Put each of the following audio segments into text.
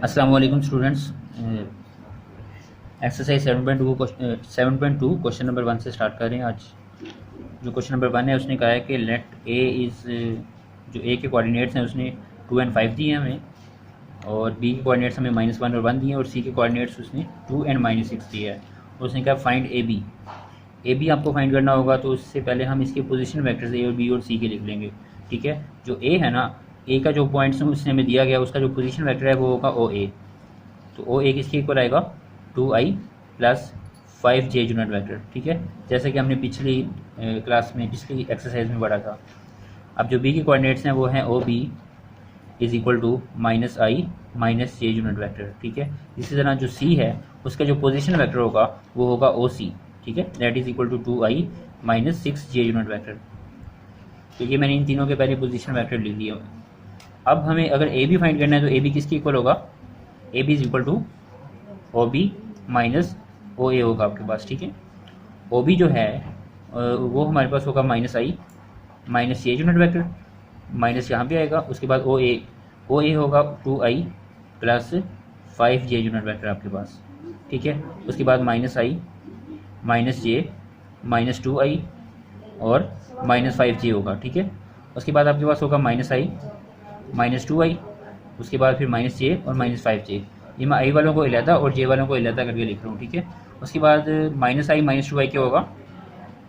अस्सलाम वालेकुम students. Exercise 7.2 question number 1 से स्टार्ट कर रहे हैं। आज जो क्वेश्चन नंबर 1 है उसने कहा है कि लेट ए इज़, जो ए के कोऑर्डिनेट्स हैं उसने 2 एंड 5 दिए हैं हमें, और बी के कोऑर्डिनेट्स हमें -1 और 1 दिए हैं, और सी के कोऑर्डिनेट्स उसने 2 एंड -6 दिया है। उसने कहा find A B. A B आपको फाइंड करना होगा, तो उससे पहले हम इसके पोजीशन वेक्टर्स ए और बी और सी के लिख लेंगे। ठीक है, जो ए है ना, ए का जो पॉइंट्स उसने हमें दिया गया उसका जो पोजीशन वेक्टर है वो होगा ओ ए। तो ओ ए किसके इक्वल आएगा 2i plus 5j unit vector. ठीक है, जैसे कि हमने पिछली क्लास में पिछली एक्सरसाइज में पढ़ा था। अब जो बी के कोऑर्डिनेट्स हैं वो हैं O B is equal to -i -j unit vector. ठीक है, इसी तरह जो सी है उसका जो पोजीशन वेक्टर होगा वो होगा ओ सी। ठीक है, that is equal to 2i -6j unit vector. तो ये मैंने इन तीनों के पहले पोजीशन वेक्टर लिख दिए। अब हमें अगर ए बी फाइंड करना है तो ए बी किसके इक्वल होगा, A B is equal to O B minus O A होगा आपके पास। ठीक है, ओ बी जो है वो हमारे पास होगा -i -j unit vector, minus यहाँ पे आएगा। उसके बाद ओ ए होगा 2i plus 5j unit vector आपके पास। ठीक है, उसके बाद -i -j -2i और -5j होगा। ठीक है, उसके बाद आपके पास होगा -i -2i, उसके बाद फिर -j और -5j। ये मैं i वालों को अलहदा और j वालों को अलहदा करके लिख रहा हूँ। ठीक है, उसके बाद -i -2i क्या होगा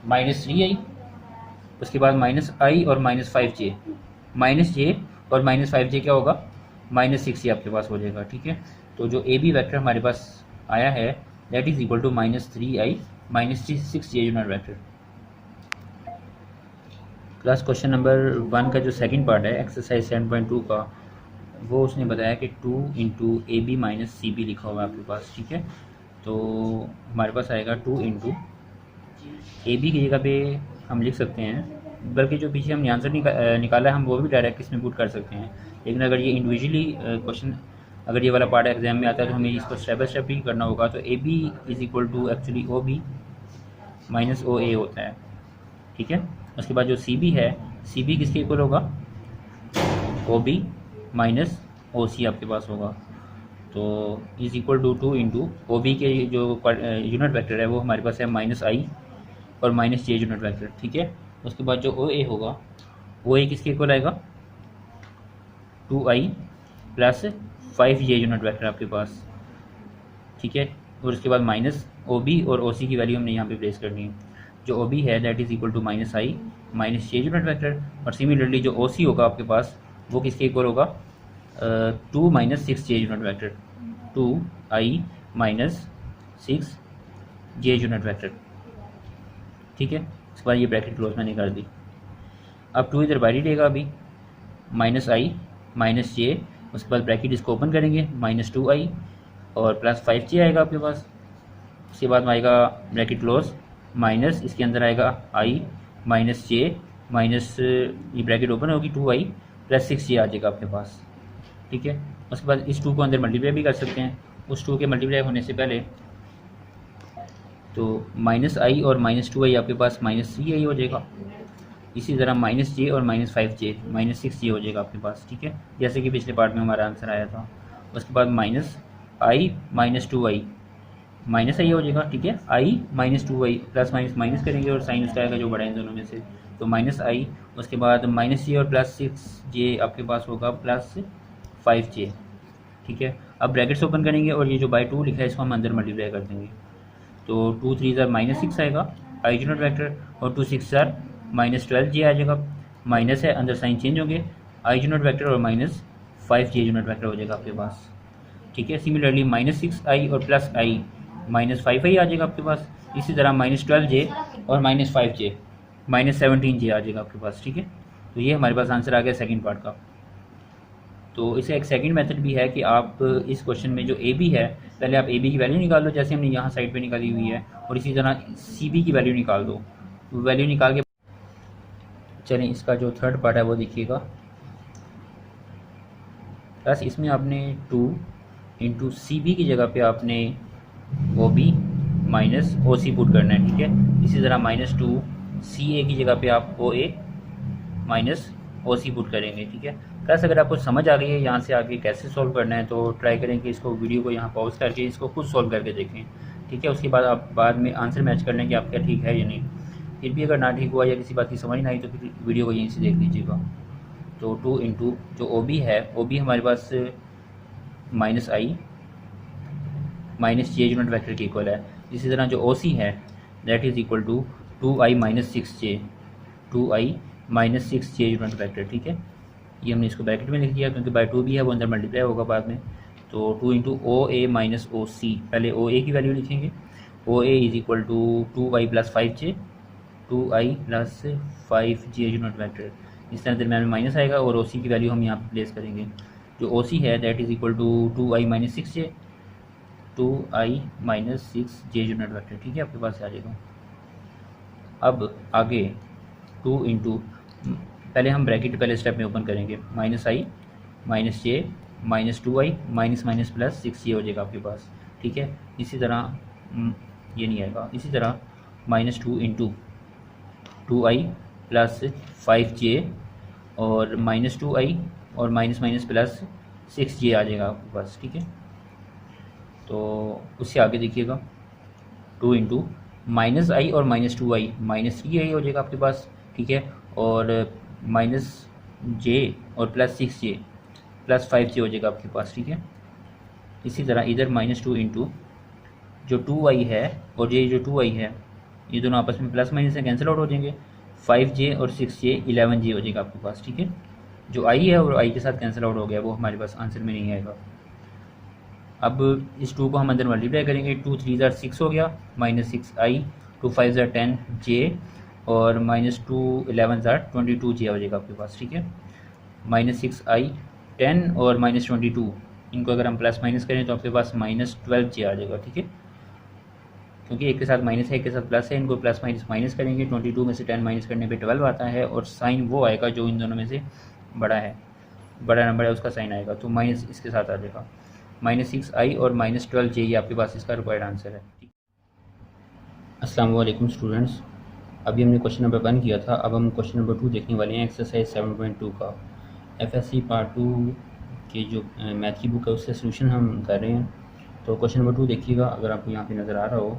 -3i, उसके बाद -i और -5j, -j और -5j क्या होगा -6 आपके पास हो जाएगा। ठीक है, तो जो ए बी वैक्टर हमारे पास आया है that is equal to -3i -6j unit vector. Class question number 1 का जो सेकंड पार्ट है एक्सरसाइज 7.2 का, वो उसने बताया कि 2 into A B minus C B लिखा होगा आपके पास। ठीक है, तो हमारे पास आएगा 2 इंटू ए बी की जगह पे हम लिख सकते हैं, बल्कि जो पीछे हमने आंसर निकाला है हम वो भी डायरेक्ट इसमें पुट कर सकते हैं। लेकिन अगर ये इंडिविजुअली क्वेश्चन, अगर ये वाला पार्ट एग्जाम में आता है तो हमें इसको स्टेप बाय स्टेप ही करना होगा। तो A B is equal to actually O B minus O A होता है। ठीक है, उसके बाद जो सी बी है, सी बी किसके इक्वल होगा ओ बी माइनस ओ सी आपके पास होगा। तो is equal to 2 into O B के जो यूनिट वेक्टर है वो हमारे पास है -i और -j यूनिट वेक्टर। ठीक है, उसके बाद जो ओ ए होगा, ओ ए किसके इक्वल आएगा 2i plus 5j unit vector आपके पास। ठीक है, और उसके बाद माइनस ओ बी और ओ सी की वैल्यू हमने यहाँ पे प्लेस करनी है। जो ओ बी है that is equal to -i -j unit vector, और सिमिलरली जो ओ सी होगा आपके पास वो किसके इक्वल होगा 2 -6j unit vector, 2i -6j unit vector. ठीक है, उसके बाद ये ब्रैकेट क्लोज मैंने कर दी। अब 2 इधर बाहर ही लेगा अभी, -i -j, उसके बाद ब्रैकेट इसको ओपन करेंगे -2i और प्लस 5j आएगा आपके पास। उसके बाद में आएगा ब्रैकेट क्लोज माइनस, इसके अंदर आएगा i -j माइनस, ये ब्रैकेट ओपन होगी 2i प्लस 6j आ जाएगा आपके पास। ठीक है, उसके बाद इस 2 को अंदर मल्टीप्लाई भी कर सकते हैं। उस 2 के मल्टीप्लाई होने से पहले तो -i और -2i आपके पास -3i हो जाएगा। इसी तरह -j और -5j -6j हो जाएगा आपके पास। ठीक है, जैसे कि पिछले पार्ट में हमारा आंसर आया था। उसके बाद -i -2i -i हो जाएगा। ठीक है, i -2i plus minus minus करेंगे और साइन उसका आएगा जो बड़ा है इन दोनों में से, तो -i। उसके बाद -j और प्लस 6j आपके पास होगा प्लस 5j। ठीक है, अब ब्रैकेट्स ओपन करेंगे और ये जो बाई 2 लिखा है इसको हम अंदर मल्टीप्लाई कर देंगे। तो 2 3 -6 आएगा i यूनिट वेक्टर, और 2 6 -12j आ जाएगा। माइनस है, अंदर साइन चेंज होंगे, i यूनिट वेक्टर और -5j यूनिट वेक्टर हो जाएगा आपके पास। ठीक है, सिमिलरली -6i और प्लस i -5i आ जाएगा आपके पास। इसी तरह -12j और -5j -17j आ जाएगा आपके पास। ठीक है, तो ये हमारे पास आंसर आ गया सेकंड पार्ट का। तो इसे एक सेकंड मेथड भी है कि आप इस क्वेश्चन में जो ए बी है, पहले आप ए बी की वैल्यू निकाल लो जैसे हमने यहाँ साइड पे निकाली हुई है, और इसी तरह सी बी की वैल्यू निकाल दो। वैल्यू निकाल के चलें इसका जो थर्ड पार्ट है वो देखिएगा। बस इसमें आपने 2 इंटू सी बी की जगह पे आपने ओ बी माइनस ओ सी पुट करना है। ठीक है, इसी तरह -2 सी ए की जगह पे आप ओ ए माइनस ओ सी पुट करेंगे। ठीक है, बस अगर आपको समझ आ गई है यहाँ से आगे कैसे सॉल्व करना है तो ट्राई करें कि इसको वीडियो को यहाँ पॉज करके इसको खुद सॉल्व करके देखें। ठीक है, उसके बाद आप बाद में आंसर मैच कर लें कि आपका ठीक है या नहीं। फिर भी अगर ना ठीक हुआ या किसी बात की समझ ना आई तो फिर वीडियो को यहीं से देख लीजिएगा। तो 2 इंटू जो ओ बी है, ओ बी हमारे पास माइनस आई माइनस जे यूनिट वैक्टर के इक्वल है। इसी तरह जो ओ सी है that is equal to 2i minus 6j, 2i minus 6j unit vector. ठीक है, ये हमने इसको ब्रैकेट में लिख दिया क्योंकि बाय 2 भी है वो अंदर मल्टीप्लाई होगा बाद में। तो 2 इंटू ओ ए माइनस ओ सी, पहले ओ ए की वैल्यू लिखेंगे। O A is equal to 2i plus 5j, 2i plus 5j unit vector. इस तरह दरम्यान में माइनस आएगा और ओ सी की वैल्यू हम यहाँ पर प्लेस करेंगे। जो ओ सी है that is equal to 2i minus 6j, 2i minus 6j unit vector. ठीक है, आपके पास आ जाएगा। अब आगे 2 इंटू, पहले हम ब्रैकेट पहले स्टेप में ओपन करेंगे, माइनस आई माइनस जे minus 2i minus minus plus 6j हो जाएगा आपके पास। ठीक है, इसी तरह ये नहीं आएगा। इसी तरह minus 2 into 2i plus 5j और माइनस 2i और माइनस माइनस प्लस 6j आ जाएगा आपके पास। ठीक है, तो उससे आगे देखिएगा 2 इंटू माइनस आई और माइनस 2i माइनस 3i हो जाएगा आपके पास। ठीक है, और माइनस जे और प्लस 6j प्लस 5j हो जाएगा आपके पास। ठीक है, इसी तरह इधर माइनस 2 इंटू जो 2i है और ये जो 2i है ये दोनों आपस में प्लस माइनस से कैंसिल आउट हो जाएंगे। 5j और 6j 11j हो जाएगा आपके पास। ठीक है, जो i है और i के साथ कैंसिल आउट हो गया वो हमारे पास आंसर में नहीं आएगा। अब इस 2 को हम अंदर मल्टीप्लाई करेंगे। 2 3 ज़ार 6 हो गया, माइनस 6i, 2 5 ज़ार 10j और माइनस 2 11 ज़ार 22j हो जाएगा आपके पास। ठीक है, माइनस 6i 10 और माइनस 22 इनको अगर हम प्लस माइनस करें तो आपके पास माइनस 12j आ जाएगा। ठीक है, क्योंकि एक के साथ माइनस है एक के साथ प्लस है, इनको प्लस माइनस माइनस करेंगे। 22 में से 10 माइनस करने पे 12 आता है और साइन वो आएगा जो इन दोनों में से बड़ा है, बड़ा नंबर है उसका साइन आएगा, तो माइनस इसके साथ आ जाएगा। माइनस 6i और माइनस 12j ये आपके पास इसका रिक्वायर्ड आंसर है। अस्सलाम वालेकुम स्टूडेंट्स, अभी हमने क्वेश्चन नंबर 1 किया था, अब हम क्वेश्चन नंबर 2 देखने वाले हैं। एक्सरसाइज 7.2 का एफएससी पार्ट 2 की जो मैथ की बुक है उससे सोल्यूशन हम कर रहे हैं। तो क्वेश्चन नंबर 2 देखिएगा, अगर आपको यहाँ पे नज़र आ रहा हो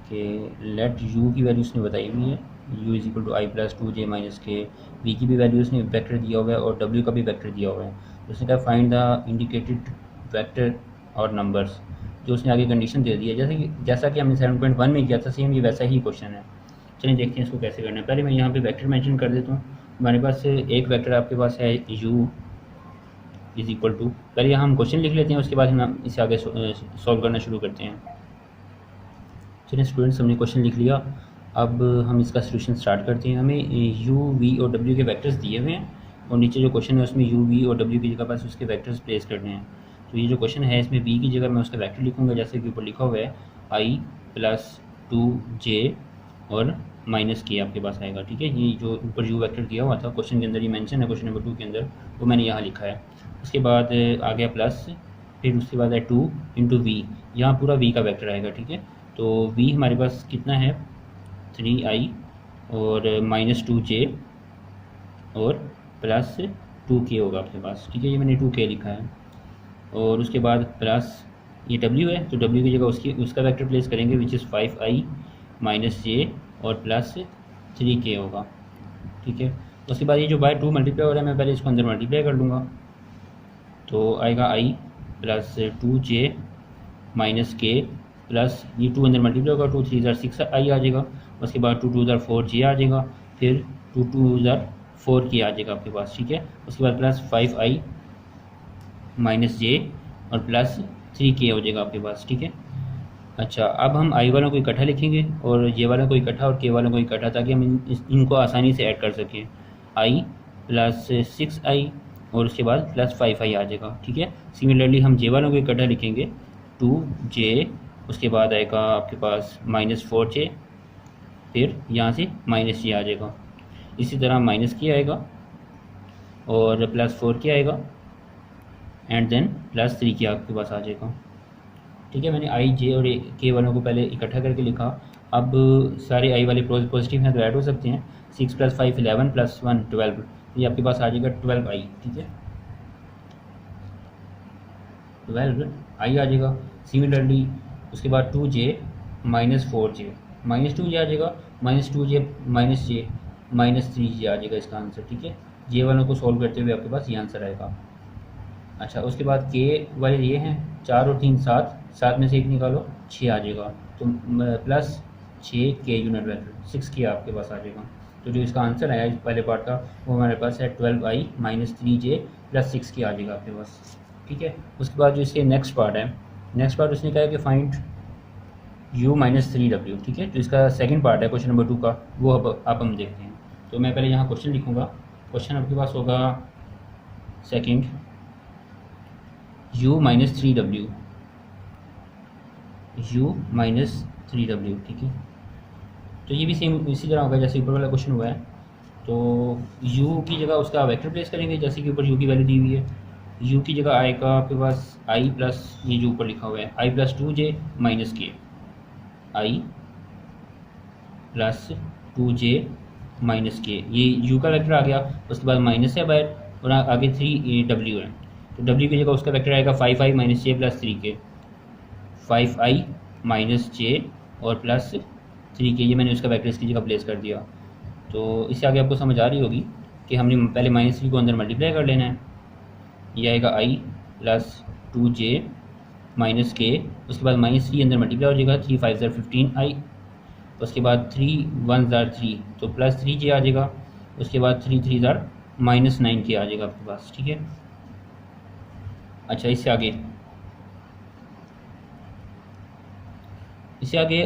कि लेट u की वैल्यू उसने बताई हुई है, u is equal to i plus 2j minus k. v की भी वैल्यू उसने वेक्टर दिया हुआ है और w का भी वेक्टर दिया हुआ है। तो उसने कहा फाइंड द इंडिकेटेड वेक्टर और नंबर्स, जो उसने आगे कंडीशन दे दी है। जैसा कि हमने 7.1 में किया था सेम ये वैसा ही क्वेश्चन है। चलिए देखते हैं इसको कैसे करना है। पहले मैं यहाँ पे वेक्टर मेंशन कर देता हूँ। हमारे पास एक वेक्टर आपके पास है u इज इक्वल टू, पहले हम क्वेश्चन लिख लेते हैं उसके बाद हम इसे आगे सॉल्व करना शुरू करते हैं। चलिए स्टूडेंट्स, हमने क्वेश्चन लिख लिया, अब हम इसका सोल्यूशन स्टार्ट करते हैं। हमें u v और w के वेक्टर्स दिए हुए हैं और नीचे जो क्वेश्चन है उसमें u v और w की जगह पास उसके वेक्टर्स प्लेस करने हैं। तो ये जो क्वेश्चन है इसमें v की जगह मैं उसका वेक्टर लिखूंगा जैसे कि ऊपर लिखा हुआ है i प्लस 2j और माइनस के आपके पास आएगा। ठीक है, ये जो ऊपर u वेक्टर दिया हुआ था क्वेश्चन के अंदर, ये मेंशन है क्वेश्चन नंबर 2 के अंदर, वो मैंने यहाँ लिखा है। उसके बाद आ गया प्लस, फिर उसके बाद है 2 इंटू वी, यहाँ पूरा v का वेक्टर आएगा। ठीक है, तो v हमारे पास कितना है 3i और माइनस 2j और प्लस 2k होगा आपके पास। ठीक है, ये मैंने 2k लिखा है। और उसके बाद प्लस ये w है तो w की जगह उसका वेक्टर प्लेस करेंगे which is 5i minus j और प्लस 3k होगा। ठीक है, उसके बाद ये जो बाय 2 मल्टीप्लाई हो रहा है मैं पहले इसको अंदर मल्टीप्लाई कर लूँगा, तो आएगा i plus 2j minus k plus ये 2 अंदर मल्टीप्लाई होगा, 2 3 ज़ार 6i आ जाएगा। उसके बाद 2 2 ज़ार 4j आ जाएगा, फिर 2 2 ज़ार 4k आ जाएगा आपके पास। ठीक है, उसके बाद प्लस 5i माइनस j और प्लस 3k हो जाएगा आपके पास। ठीक है, अच्छा अब हम i वालों को इकट्ठा लिखेंगे और j वालों को इकट्ठा और k वालों को इकट्ठा, ताकि हम इनको आसानी से ऐड कर सकें। i प्लस 6i और उसके बाद प्लस 5i आ जाएगा। ठीक है, सिमिलरली हम j वालों को इकट्ठा लिखेंगे 2j, उसके बाद आएगा आपके पास माइनस 4j, फिर यहाँ से माइनस j आ जाएगा। इसी तरह माइनस k आएगा और प्लस 4k आएगा एंड देन प्लस 3k आपके पास आ जाएगा। ठीक है, मैंने i j और k वालों को पहले इकट्ठा करके लिखा। अब सारे i वाले पॉजिटिव हैं तो ऐड हो सकते हैं। 6 + 5 11 + 1 12, ये आपके पास आ जाएगा 12i, ठीक है, 12i आ जाएगा। सिमिलरली उसके बाद 2j minus 4j minus 2j आ जाएगा, minus 2j minus j minus 3j आ जाएगा इसका आंसर, ठीक है। जे वालों को सॉल्व करते हुए आपके पास ये आंसर आएगा। अच्छा, उसके बाद के वाले ये हैं 4 और 3 7, 7 में से एक निकालो 6 आ जाएगा, तो प्लस 6 के यूनिट वेक्टर 6 के आपके पास आ जाएगा। तो जो इसका आंसर आया इस पहले पार्ट का वो हमारे पास है 12i माइनस 3j प्लस 6 के आ जाएगा आपके पास, ठीक है। उसके बाद जो इसके नेक्स्ट पार्ट है, नेक्स्ट पार्ट उसने कहा है कि फाइंड u माइनस 3w, ठीक है। तो इसका सेकंड पार्ट है क्वेश्चन नंबर 2 का, वो अब आप हम देखते हैं। तो मैं पहले यहाँ क्वेश्चन लिखूँगा। क्वेश्चन आपके पास होगा second u minus 3w, u minus 3w, ठीक है। तो ये भी सेम इसी तरह होगा जैसे ऊपर वाला क्वेश्चन हुआ है। तो u की जगह उसका वेक्टर प्लेस करेंगे, जैसे कि ऊपर u की वैल्यू दी हुई है। u की जगह आएगा आपके पास i प्लस ये जो ऊपर लिखा हुआ है i प्लस 2j माइनस के, i प्लस 2j माइनस के, ये u का वेक्टर आ गया। उसके बाद माइनस है बाहर और आगे 3w है, तो w की जगह उसका वेक्टर आएगा 5i माइनस j प्लस 3 के, 5i माइनस j और प्लस 3 के, ये मैंने उसका वेक्टर इसकी जगह प्लेस कर दिया। तो इससे आगे आपको समझ आ रही होगी कि हमने पहले माइनस 3 को अंदर मल्टीप्लाई कर लेना है। ये आएगा i प्लस 2j माइनस के, उसके बाद माइनस 3 अंदर मल्टीप्लाई हो जाएगा, 3 5 ज़र 15i, उसके बाद 3 1 ज़र 3 तो प्लस 3j आ जाएगा, उसके बाद 3 3 ज़र माइनस 9k आ जाएगा आपके पास, ठीक है। अच्छा, इससे आगे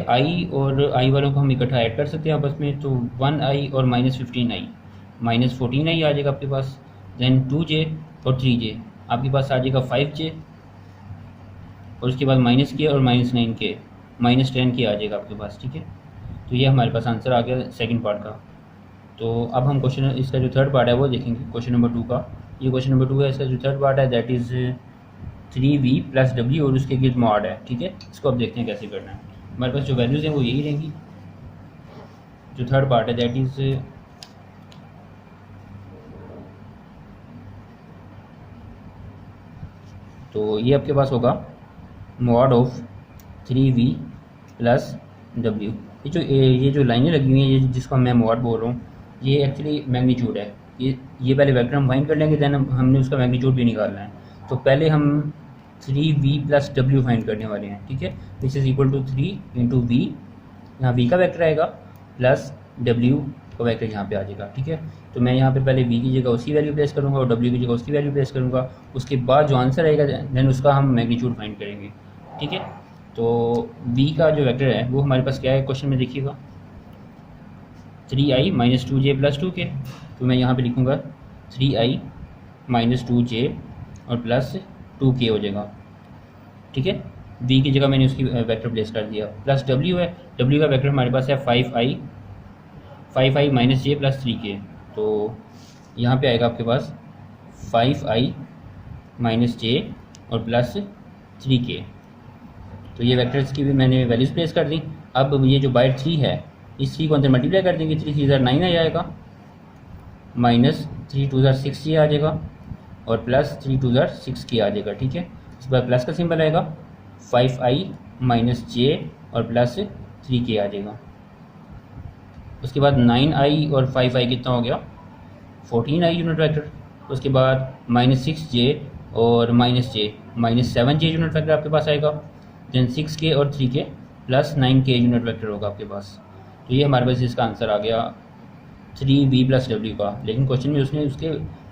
i और i वालों को हम इकट्ठा ऐड कर सकते हैं आपस में। तो 1i और माइनस 15i माइनस 14i आ जाएगा आपके पास। देन 2j और 3j आपके पास आ जाएगा 5j, और उसके बाद माइनस के और माइनस 9k माइनस 10k आ जाएगा आपके पास, ठीक है। तो ये हमारे पास आंसर आ गया सेकंड पार्ट का। तो अब हम क्वेश्चन इसका जो थर्ड पार्ट है वो देखेंगे, क्वेश्चन नंबर 2 का। ये क्वेश्चन नंबर 2 है, इसका जो थर्ड पार्ट है that is 3v plus w और उसके गिर्द मॉड है, ठीक है। इसको अब देखते हैं कैसे करना है। हमारे पास जो वैल्यूज़ हैं वो यही रहेंगी। जो थर्ड पार्ट है दैट इज़ तो ये आपके पास होगा mod of 3v plus w। ये जो लाइनें लगी हुई हैं, ये जिसको मैं मॉड बोल रहा हूँ, ये एक्चुअली मैग्नीट्यूड है। ये पहले वेक्टर हम फाइंड कर लेंगे, देन हमने उसका मैग्नीट्यूड भी निकालना है। तो पहले हम 3v प्लस w फाइंड करने वाले हैं, ठीक है। This is equal to 3 into v, यहाँ v का वेक्टर आएगा प्लस w का वेक्टर यहाँ पे आ जाएगा, ठीक है। तो मैं यहाँ पे पहले v की जगह उसकी वैल्यू प्लेस करूँगा और w की जगह उसकी वैल्यू प्लेस करूँगा। उसके बाद जो आंसर आएगा देन उसका हम मैग्नीट्यूड फाइंड करेंगे, ठीक है। तो v का जो वेक्टर है वो हमारे पास क्या है क्वेश्चन में देखिएगा, 3i minus 2j plus 2k। तो मैं यहाँ पे लिखूँगा 3i माइनस 2j और प्लस 2k हो जाएगा, ठीक है। v की जगह मैंने उसकी वेक्टर प्लेस कर दिया। प्लस w है, w का वेक्टर हमारे पास है 5i minus j plus 3k। तो यहाँ पे आएगा आपके पास 5i माइनस j और प्लस 3k। तो ये वेक्टर्स की भी मैंने वैल्यूज़ प्लेस कर दी। अब ये जो बाय 3 है, इस 3 को अंदर मल्टीप्लाई कर देंगे, 3 3 ज़र 9 आ जाएगा, माइनस 3 2 ज़र 6 आ जाएगा और प्लस 3 2 ज़र 6k आ जाएगा, ठीक है। इसके बाद प्लस का सिंबल आएगा, 5i माइनस j और प्लस 3k आ जाएगा। उसके बाद 9i और 5i कितना हो गया, 14i यूनिट वेक्टर। उसके बाद माइनस 6j और minus j minus 7j unit vector आपके पास आएगा। देन 6k और 3k plus 9k unit vector होगा आपके पास। तो ये हमारे पास इसका आंसर आ गया 3v प्लस w का। लेकिन क्वेश्चन में उसने उसके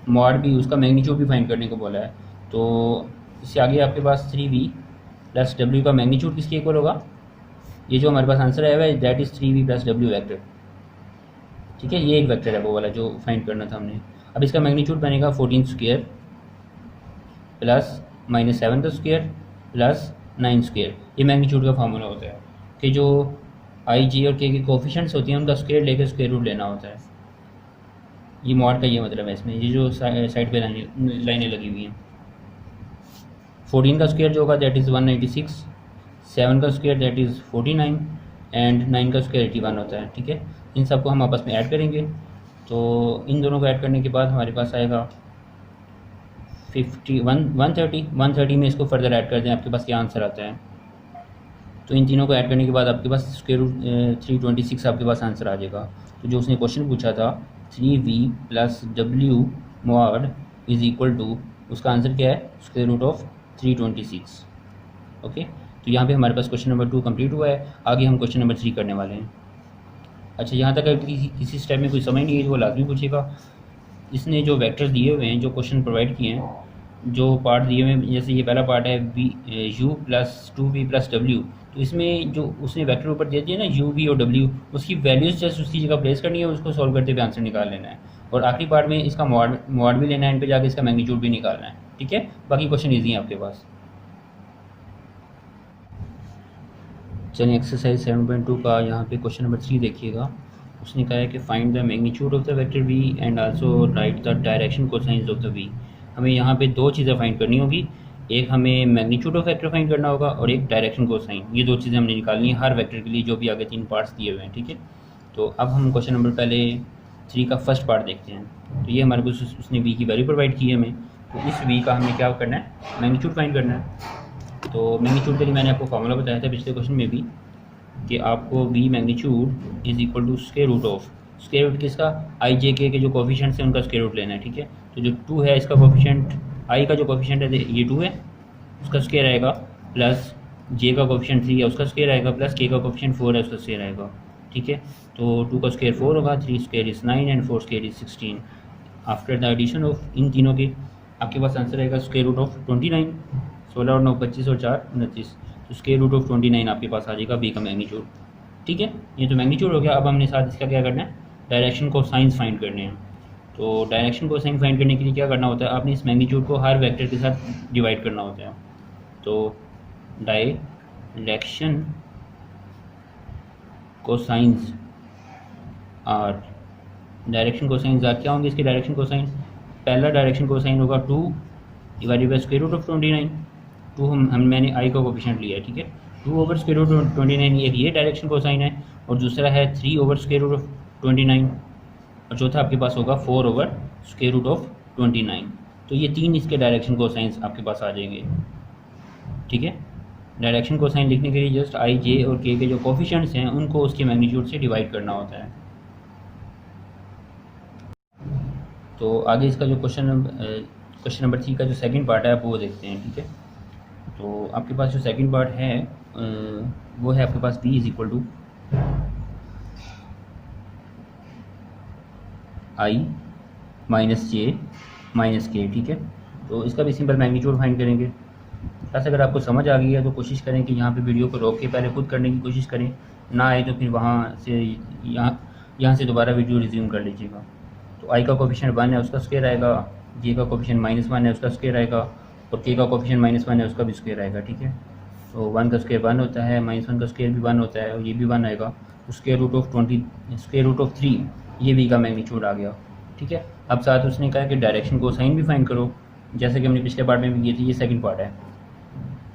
मॉड भी, उसका मैग्नीट्यूड भी फाइंड करने को बोला है। तो इससे आगे आपके पास 3v प्लस w का मैग्नीट्यूड किसके इक्वल होगा, ये जो हमारे पास आंसर आया हुआ है that is 3v plus w vector, ठीक है। ये एक वेक्टर है वो वाला जो फाइंड करना था हमने। अब इसका मैग्नीट्यूड बनेगा 14 स्क्वायर प्लस माइनस 7 का स्क्वायर प्लस 9 स्क्वायर। ये मैग्नीट्यूड का फार्मूला होता है कि जो आई जी और के की कोफिशिएंट्स होती हैं उनका स्क्वायर लेकर स्क्वायर रूट लेना होता है। ये मॉड का ये मतलब है इसमें। ये जो साइड पे लाइनें लगी हुई हैं, 14 का स्क्वायर जो होगा दैट इज़ 196, 7 का स्क्वायर दैट इज़ 49 एंड 9 का स्क्वायर 81 होता है, ठीक है। इन सबको हम आपस में ऐड करेंगे तो इन दोनों को ऐड करने के बाद हमारे पास आएगा 130 में इसको फर्दर ऐड कर दें, आपके पास क्या आंसर आता है। तो इन तीनों को ऐड करने के बाद आपके पास स्क्वायर रूट 326 आपके पास आंसर आ जाएगा। तो जो उसने क्वेश्चन पूछा था 3v प्लस डब्ल्यू मॉड इज इक्वल टू, उसका आंसर क्या है, स्क्वायर रूट ऑफ 326। ओके, तो यहाँ पे हमारे पास क्वेश्चन नंबर 2 कंप्लीट हुआ है। आगे हम क्वेश्चन नंबर 3 करने वाले हैं। अच्छा, यहाँ तक अगर किसी स्टेप में कोई समझ नहीं है तो वो लाजमी पूछेगा। इसने जो वेक्टर्स दिए हुए हैं, जो क्वेश्चन प्रोवाइड किए हैं, जो पार्ट दिए हुए हैं, जैसे ये पहला पार्ट है u plus 2v plus W, तो इसमें जो उसने वेक्टर ऊपर दे दिया ना u v और w, उसकी वैल्यूज़ जस्ट उसकी जगह प्लेस करनी है, उसको सॉल्व करते हुए आंसर निकाल लेना है। और आखिरी पार्ट में इसका मॉड भी लेना है, इन पर जाकर इसका मैग्नीट्यूड भी निकालना है। ठीक है, बाकी क्वेश्चन ईजी है आपके पास। चलिए एक्सरसाइज 7.2 का यहाँ पे क्वेश्चन नंबर 3 देखिएगा। उसने कहा है कि find the magnitude of the vector v and also right the direction cosines of the v। हमें यहाँ पे दो चीज़ें फाइंड करनी होगी, एक हमें मैग्नीट्यूड ऑफ वेक्टर फाइंड करना होगा और एक डायरेक्शन कोसाइन। ये दो चीज़ें हमने निकालनी है हर वेक्टर के लिए, जो भी आगे 3 पार्ट्स दिए हुए हैं। ठीक है, तो अब हम क्वेश्चन नंबर पहले 3 का फर्स्ट पार्ट देखते हैं। तो ये हमारे पास उसने v की वैल्यू प्रोवाइड की है हमें, तो इस v का हमें क्या करना है, मैग्नीट्यूड फाइंड करना है। तो मैग्नीट्यूड के लिए मैंने आपको फॉर्मूला बताया था पिछले क्वेश्चन में भी कि आपको v magnitude is equal to square root of, square root किसका, आई जे के जो कोफिशिएंट्स हैं उनका स्क्वायर रूट लेना है। ठीक है, तो जो 2 है इसका कोफिशिएंट, आई का जो कोफिशिएंट है ये 2 है, उसका स्क्वायर आएगा, प्लस जे का कोफिशिएंट 3 है, उसका स्क्वायर आएगा, प्लस के का कोफिशिएंट 4 है, उसका स्क्वायर आएगा। ठीक है, तो 2 का स्क्वायर 4 होगा, 3 square is 9 and 4 square is 16। After the addition of इन तीनों के आपके पास आंसर आएगा स्क्वायर रूट ऑफ 29, 16 और 9 25 और 4 29, तो स्क्वायर रूट ऑफ 29 आपके पास आ जाएगा v का मैग्नीट्यूड। ठीक है, ये तो मैग्नीट्यूड हो गया। अब हमने साथ इसका क्या करना है, डायरेक्शन को साइंस फाइंड करने हैं। तो डायरेक्शन को साइन फाइंड करने के लिए क्या करना होता है, आपने इस मैग्नीट्यूड को हर वेक्टर के साथ डिवाइड करना होता है। तो डायरेक्शन को साइंस आर, डायरेक्शन को साइंस आर क्या होंगे इसके डायरेक्शन को साइन, पहला डायरेक्शन को साइन होगा 2 divided by square root of 29। 2 मैंने आई का कोफिशिएंट लिया है। ठीक है, 2 ओवर स्क्वायर रूट ऑफ 29, एक ये डायरेक्शन को साइन है, और दूसरा है 3 ओवर स्क्वायर रूट ऑफ 29, और चौथा आपके पास होगा 4 ओवर स्क्वायर रूट ऑफ 29। तो ये 3 इसके डायरेक्शन को साइंस आपके पास आ जाएंगे। ठीक है, डायरेक्शन को साइन लिखने के लिए जस्ट आई जे और के जो कोफिशिएंट्स हैं उनको उसके मैग्नीट्यूड से डिवाइड करना होता है। तो आगे इसका जो क्वेश्चन नंबर 3 का जो सेकंड पार्ट है आप वो देखते हैं। ठीक है, तो आपके पास जो सेकंड पार्ट है वो है आपके पास v is equal to i minus J minus k. ठीक है, तो इसका भी सिंपल मैग्नीट्यूड फाइंड करेंगे। बस अगर आपको समझ आ गई है तो कोशिश करें कि यहाँ पे वीडियो को रोक के पहले खुद करने की कोशिश करें, ना आए तो फिर वहाँ से यहाँ से दोबारा वीडियो रिज्यूम कर लीजिएगा। तो आई का कोफिशिएंट 1 है, उसका स्क्वायर आएगा, जे का कोफिशिएंट -1 है, उसका स्क्वायर आएगा, और के का कोफिशिएंट -1 है, उसका भी स्क्वायर आएगा। ठीक है, तो 1 का स्क्वायर 1 होता है, -1 का स्क्वायर भी 1 होता है, और ये भी 1 आएगा। स्क्वायर रूट ऑफ 3 ये v का मैग्नीट्यूड आ गया। ठीक है, अब साथ उसने कहा कि डायरेक्शन को साइन भी फाइंड करो, जैसे कि हमने पिछले पार्ट में भी किए थे। ये सेकंड पार्ट है।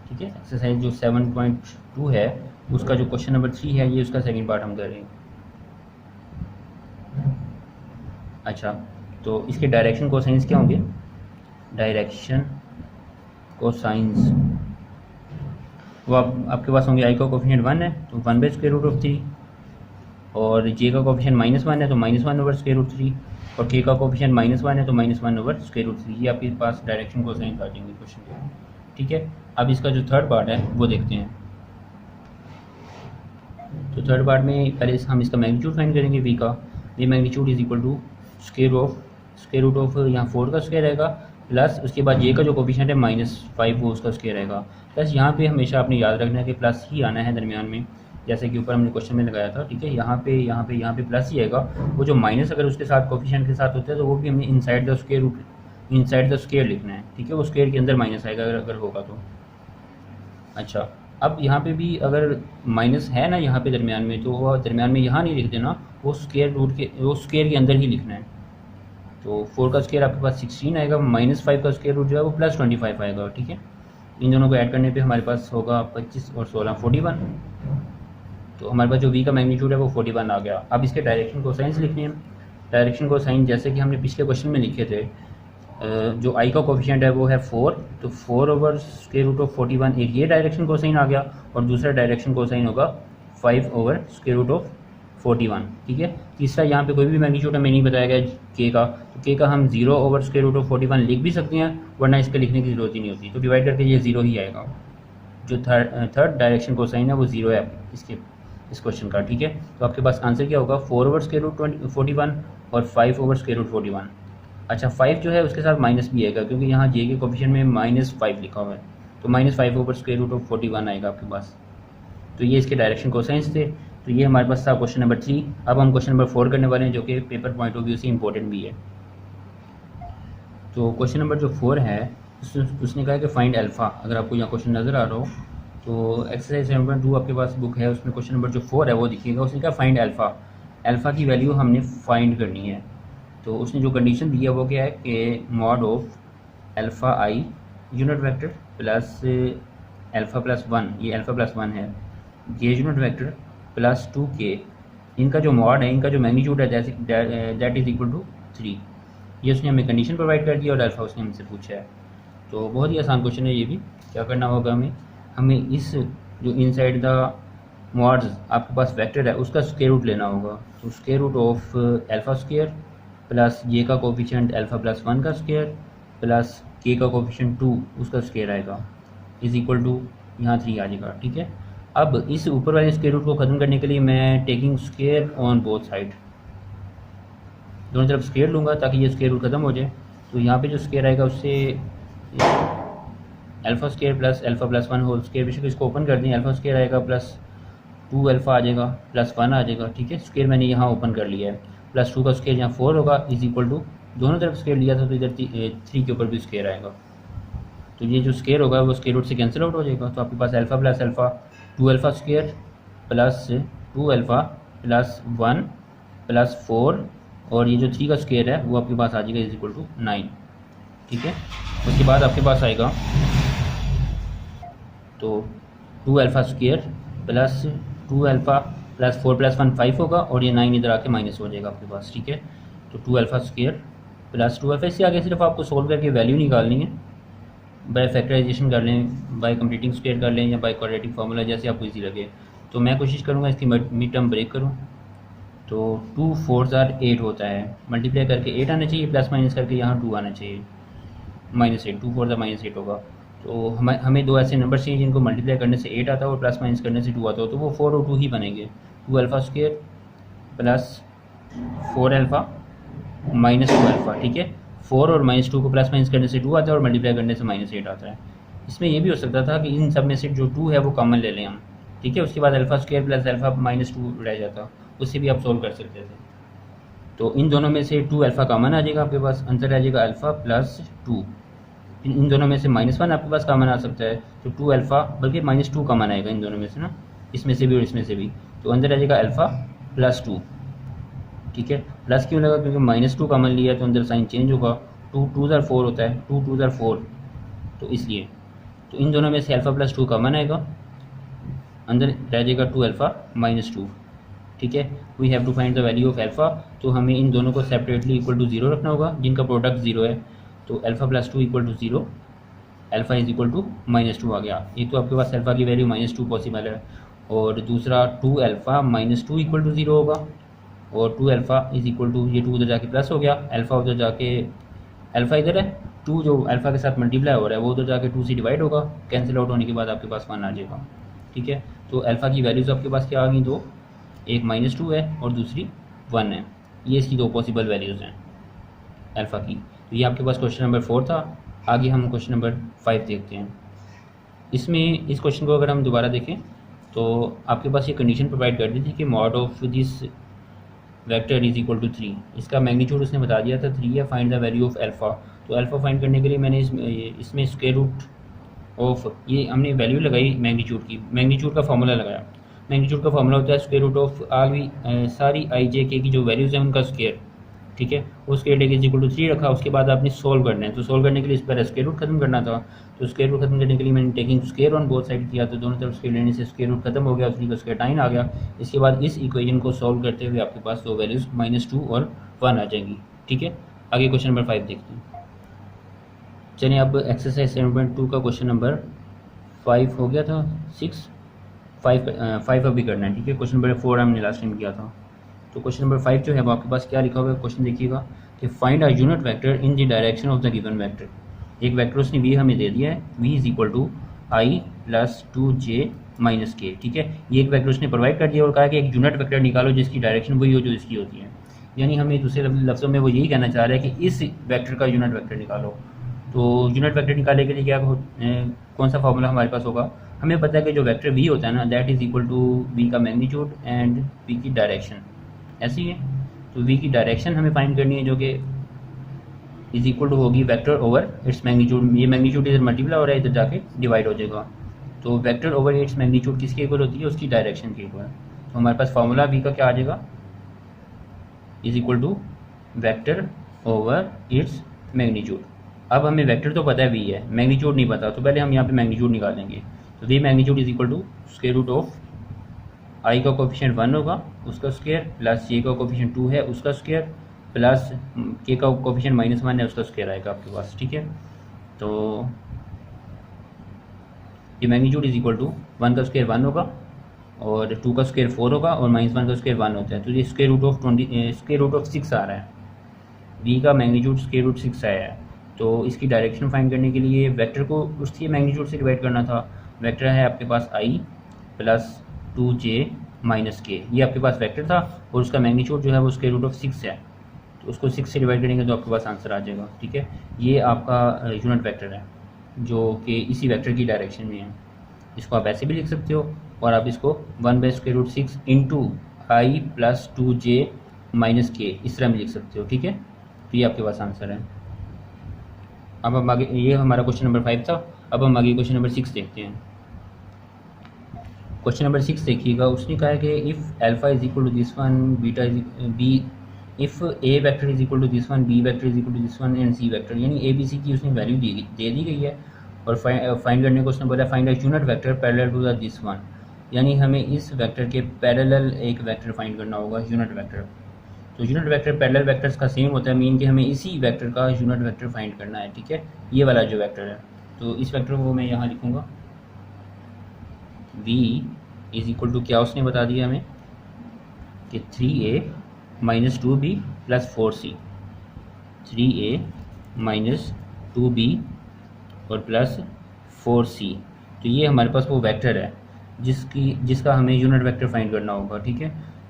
ठीक है, एक्सरसाइज जो 7.2 है उसका जो क्वेश्चन नंबर 3 है ये उसका सेकंड पार्ट हम कर रहे हैं। अच्छा, तो इसके डायरेक्शन को साइंस क्या होंगे, डायरेक्शन को साइंस वो आपके पास होंगे, आई का कोफिशिएंट 1 है तो 1 बाई स्क्वायर रूट ऑफ 3, और जे का कोफिशिएंट -1 है तो -1 ओवर स्क्वायर रूट 3, और के का कोफिशिएंट -1 है तो -1 ओवर स्क्वायर रूट 3। ये आपके पास डायरेक्शन को साइन आ जाएंगे क्वेश्चन के। ठीक है, अब इसका जो थर्ड पार्ट है वो देखते हैं। तो थर्ड पार्ट में पहले हम इसका मैग्नीट्यूड फाइंड करेंगे v का। ये magnitude is equal to square root of यहाँ 4 का स्क्वायर आएगा, प्लस उसके बाद ये का जो कोफिशिएंट है -5 वो उसका स्क्वायर आएगा, प्लस यहाँ पे हमेशा आपने याद रखना है कि प्लस ही आना है दरमियान में, जैसे कि ऊपर हमने क्वेश्चन में लगाया था। ठीक है, यहाँ पे प्लस ही आएगा। वो जो माइनस अगर उसके साथ कोफिशिएंट के साथ होता है तो वो भी हमें इनसाइड द स्क्वायर लिखना है। ठीक है, वो स्क्वायर के अंदर माइनस आएगा अगर होगा तो। अच्छा, अब यहाँ पे भी अगर माइनस है ना यहाँ पे दरमियान में, तो वो दरमियान में यहाँ नहीं लिख देना, वो स्क्वायर के अंदर ही लिखना है। तो 4 का स्क्वायर आपके पास 16 आएगा, -5 का स्क्वायर रूट जो है वो +25 आएगा। ठीक है, इन दोनों को ऐड करने पे हमारे पास होगा 25 और 16 41। तो हमारे पास जो v का मैग्नीट्यूड है वो 41 आ गया। अब इसके डायरेक्शन को साइंस लिखने हैं। डायरेक्शन को साइन जैसे कि हमने पिछले क्वेश्चन में लिखे थे, जो आई का कोफिशिएंट है वो है 4, तो 4/√41 एक ये डायरेक्शन को साइन आ गया, और दूसरा डायरेक्शन को साइन होगा 5/√41, ठीक है। तीसरा यहाँ पे कोई भी मैग्नीट्यूड हमें नहीं बताया गया के का, तो के का हम 0/√41 लिख भी सकते हैं, वरना इसके लिखने की ज़रूरत ही नहीं होती, तो डिवाइड करके ये 0 ही आएगा। जो थर्ड डायरेक्शन को साइन है वो 0 है इसके इस क्वेश्चन का, ठीक है। तो आपके पास आंसर क्या होगा, 4/√41 और 5/√41। अच्छा 5 जो है उसके साथ माइनस भी आएगा, क्योंकि यहाँ जे के कोफिशिएंट में -5 लिखा हुआ है, तो -5/√41 आएगा आपके पास। तो ये इसके डायरेक्शन कोसाइंस थे। तो ये हमारे पास था क्वेश्चन नंबर 3। अब हम क्वेश्चन नंबर 4 करने वाले हैं, जो कि पेपर पॉइंट ऑफ व्यू से इंपॉर्टेंट भी है। तो क्वेश्चन नंबर जो 4 है उसने कहा है कि फाइंड अल्फ़ा। अगर आपको यहाँ क्वेश्चन नज़र आ रहा हो तो एक्सरसाइज 7.2 आपके पास बुक है, उसमें क्वेश्चन नंबर जो 4 है वो दिखिएगा। उसने कहा फाइंड अल्फ़ा, अल्फ़ा की वैल्यू हमने फाइंड करनी है। तो उसने जो कंडीशन दी है वो क्या है कि mod of alpha I unit vector plus alpha plus 1, ये अल्फ़ा प्लस 1 है, ये यूनिट वेक्टर प्लस 2k, इनका जो मॉड है, इनका जो मैग्नीट्यूड है दैट इज़ इक्वल टू 3। ये उसने हमें कंडीशन प्रोवाइड कर दिया और अल्फ़ा उसने हमसे पूछा है। तो बहुत ही आसान क्वेश्चन है ये भी। क्या करना होगा हमें इस जो इनसाइड द मॉड्स आपके पास वेक्टर है उसका स्क्वायर रूट लेना होगा। तो square root of alpha square plus ये का कोफिशिएंट अल्फ़ा प्लस 1 का स्क्वायर प्लस के का कोफिशिएंट 2 उसका स्क्वायर आएगा, इज़ इक्वल टू यहाँ 3 आ जाएगा, ठीक है। अब इस ऊपर वाले स्क्वायर रूट को ख़त्म करने के लिए मैं taking square on both side, दोनों तरफ स्क्वायर लूँगा ताकि ये स्क्वायर रूट ख़त्म हो जाए। तो यहाँ पे जो स्क्वायर आएगा उससे alpha square plus alpha plus 1 whole square, बेशक इसको ओपन कर दें, अल्फ़ा स्क्वायर आएगा प्लस 2 अल्फ़ा आ जाएगा प्लस 1 आ जाएगा, ठीक है। स्क्वायर मैंने यहाँ ओपन कर लिया है, प्लस 2 का स्क्वायर यहाँ 4 होगा, इज इक्वल टू दोनों तरफ स्क्वायर लिया था तो इधर 3 के ऊपर भी स्क्वायर आएगा। तो ये जो स्क्वायर होगा वो स्क्वायर रूट से कैंसिल आउट हो जाएगा। तो आपके पास alpha plus alpha 2 alpha square plus 2 alpha plus 1 plus 4 और ये जो 3 का स्क्वायर है वो आपके पास आ जाएगा इज इक्वल टू 9, ठीक है। उसके बाद आपके पास आएगा तो 2 alpha square plus 2 alpha plus 4 plus 1 5 होगा और ये 9 इधर आके माइनस हो जाएगा आपके पास, ठीक है। तो 2 अल्फ़ा स्क्वायर प्लस 2 अल्फ़ा, इससे आगे सिर्फ आपको सोल्व करके वैल्यू निकालनी है, बाय फैक्टराइजेशन कर लें, बाय कंप्लीटिंग स्क्वायर कर लें या बाय क्वाड्रेटिक फार्मूला, जैसे आपको इजी लगे। तो मैं कोशिश करूँगा इसकी मिड टर्म ब्रेक करूँ। तो 2 4 8 होता है, मल्टीप्लाई करके 8 आना चाहिए, प्लस माइनस करके यहाँ 2 आना चाहिए, -8, 2 4 -8 होगा। तो हमें दो ऐसे नंबर चाहिए जिनको मल्टीप्लाई करने से 8 आता है और प्लस माइनस करने से 2 आता हो, तो वो 4 और 2 ही बनेंगे। 2 alpha square plus 4 alpha minus 2 alpha, ठीक है। 4 और -2 को प्लस माइनस करने से 2 आता है और मल्टीप्लाई करने से -8 आता है। इसमें ये भी हो सकता था कि इन सब में से जो 2 है वो कॉमन ले लें हम, ठीक है। उसके बाद अल्फ़ा स्क्वायर प्लस अल्फ़ा -2 रह जाता, उससे भी आप सोल्व कर सकते थे। तो इन दोनों में से 2 अल्फ़ा कॉमन आ जाएगा आपके पास, आंसर आ जाएगा अल्फ़ा प्लस 2। इन दोनों में से -1 आपके पास कॉमन आ सकता है, तो 2 अल्फ़ा बल्कि -2 कॉमन आएगा इन दोनों में से ना, इसमें से भी और इसमें से भी। तो अंदर आ जाएगा अल्फ़ा प्लस 2, ठीक है। प्लस क्यों लगा, क्योंकि -2 कॉमन लिया तो अंदर साइन चेंज होगा, 2 2 4 होता है, 2 2 4, तो इसलिए। तो इन दोनों में से अल्फ़ा प्लस 2 कॉमन आएगा, अंदर रह जाएगा 2 अल्फ़ा -2, ठीक है। We have to find the value of alpha. तो हमें इन दोनों को सेपरेटली इक्वल टू 0 रखना होगा, जिनका प्रोडक्ट 0 है। तो alpha plus 2 equal to 0, alpha is equal to -2 आ गया। एक तो आपके पास अल्फ़ा की वैल्यू -2 पॉसिबल है, और दूसरा 2 अल्फ़ा -2 इक्वल टू 0 होगा, और 2 अल्फ़ा इज इक्वल टू, ये 2 उधर जाके प्लस हो गया, अल्फ़ा उधर जाके, अल्फ़ा इधर है, 2 जो अल्फ़ा के साथ मल्टीप्लाई हो रहा है वो उधर जाके 2 से डिवाइड होगा, कैंसिल आउट होने के बाद आपके पास 1 आ जाएगा, ठीक है। तो अल्फ़ा की वैल्यूज़ आपके पास क्या आ गई, दो, एक -2 है और दूसरी 1 है। ये इसकी दो पॉसिबल वैल्यूज़ हैं अल्फ़ा की। तो ये आपके पास क्वेश्चन नंबर 4 था। आगे हम क्वेश्चन नंबर 5 देखते हैं। इसमें इस क्वेश्चन को अगर हम दोबारा देखें तो आपके पास ये कंडीशन प्रोवाइड कर दी थी कि mod of this vector is equal to 3। इसका मैग्नीट्यूड उसने बता दिया था 3 है, find the value of alpha. तो अल्फ़ा फाइंड करने के लिए मैंने इसमें स्क्वायर रूट ऑफ, ये हमने वैल्यू लगाई मैग्नीट्यूड की, मैग्नीट्यूड का फार्मूला लगाया। मैग्नीट्यूड का फार्मूला होता है स्क्वायर रूट ऑफ सारी आई जे के की जो वैल्यूज़ हैं उनका स्क्वायर, ठीक है। वो स्क्वायर इज इक्वल टू 3 रखा। उसके बाद आपने सोल्व करना है, तो सोल्व करने के लिए इस पर स्क्वायर रूट खत्म करना था। तो स्क्वायर रूट खत्म करने के लिए मैंने taking square on both side किया, तो दोनों तरफ स्क्वायर लेने से स्क्वायर रूट खत्म हो गया, 3 का स्क्वायर 9 आ गया। इसके बाद इस इक्वेशन को सोल्व करते हुए आपके पास दो वैल्यूज़ -2 और 1 आ जाएंगी। ठीक है, आगे क्वेश्चन नंबर 5 देखते हैं। चलिए अब एक्सरसाइज 7.2 का क्वेश्चन नंबर 5 हो गया था, 6 5 अभी करना है। ठीक है, क्वेश्चन नंबर 4 हमने लास्ट टाइम किया था। तो क्वेश्चन नंबर 5 जो है वो आपके पास क्या लिखा हुआ है, क्वेश्चन देखिएगा कि find a unit vector in the direction of the given vector. एक वेक्टर उसने v हमें दे दिया है, v is equal to i plus 2j minus k. ठीक है, ये एक वेक्टर उसने प्रोवाइड कर दिया और कहा कि एक यूनिट वेक्टर निकालो जिसकी डायरेक्शन वही हो जो इसकी होती है। यानी हमें दूसरे लफ्ज़ों में वो यही कहना चाह रहा है कि इस वेक्टर का यूनिट वेक्टर निकालो। तो यूनिट वेक्टर निकालने के लिए क्या कौन सा फॉर्मूला हमारे पास होगा, हमें पता है कि जो वेक्टर v होता है ना, that is equal to v का मैग्नीट्यूड एंड v की डायरेक्शन, ऐसी है। तो v की डायरेक्शन हमें फाइंड करनी है जो कि इज इक्वल टू होगी वेक्टर ओवर इट्स मैग्नीट्यूड। ये मैग्नीट्यूड इधर मल्टीप्लाई हो रहा है, इधर जाके डिवाइड हो जाएगा। तो वेक्टर ओवर इट्स मैग्नीट्यूड किसके इक्वल होती है, उसकी डायरेक्शन के इक्वल। तो हमारे पास फॉर्मूला v का क्या आ जाएगा, is equal to vector over its magnitude. अब हमें वेक्टर तो पता है v है, मैग्नीट्यूड नहीं पता, तो पहले हम यहाँ पे मैग्नीट्यूड निकालेंगे। तो v magnitude is equal to square root of i का कोफिशिएंट 1 होगा उसका स्क्वायर, प्लस j का कोफिशिएंट 2 है उसका स्क्वायर, प्लस k का कोफिशिएंट -1 है उसका स्क्वायर आएगा आपके पास। ठीक है, तो ये मैग्नीट्यूड इज इक्वल टू 1 का स्क्वायर 1 होगा और 2 का स्क्वायर 4 होगा और -1 का स्क्वायर 1 होता है। तो ये स्क्वायर रूट ऑफ 6 आ रहा है, v का मैग्नीट्यूड स्क्वायर रूट 6 आया है। तो इसकी डायरेक्शन फाइंड करने के लिए वेक्टर को उसके मैग्नीट्यूड से डिवाइड करना था। वेक्टर है आपके पास i प्लस 2j माइनस के, ये आपके पास वेक्टर था और उसका मैग्नीट्यूड जो है वो स्क्वायर रूट ऑफ 6 है। तो उसको 6 से डिवाइड करेंगे तो आपके पास आंसर आ जाएगा। ठीक है, ये आपका यूनिट वेक्टर है जो कि इसी वेक्टर की डायरेक्शन में है। इसको आप ऐसे भी लिख सकते हो और आप इसको 1/√6 इंटू आई प्लस 2j माइनस के इस तरह में लिख सकते हो। ठीक है, तो ये आपके पास आंसर है। अब हम आगे, ये हमारा क्वेश्चन नंबर 5 था। अब हम आगे क्वेश्चन नंबर 6 देखते हैं। क्वेश्चन नंबर 6 देखिएगा, उसने कहा है कि if alpha is equal to this one, beta is B, if A vector is equal to this one, B vector is equal to this one and C vector, यानी A B सी की उसने value दे दी गई है और find करने को उसने बोला find a unit vector parallel to the this one, यानी हमें इस वेक्टर के पैरेलल एक वेक्टर फाइंड करना होगा, यूनिट वेक्टर। तो यूनिट वेक्टर पैरेलल वेक्टर्स का सेम होता है, मीन कि हमें इसी वेक्टर का यूनिट वेक्टर फाइंड करना है। ठीक है, ये वाला जो वेक्टर है, तो इस वेक्टर को मैं यहाँ लिखूँगा v इज इक्वल टू, क्या उसने बता दिया हमें कि 3a minus 2b plus 4c, 3a minus 2b और प्लस 4c। तो ये हमारे पास वो वेक्टर है जिसका हमें यूनिट वेक्टर फाइंड करना होगा। ठीक है,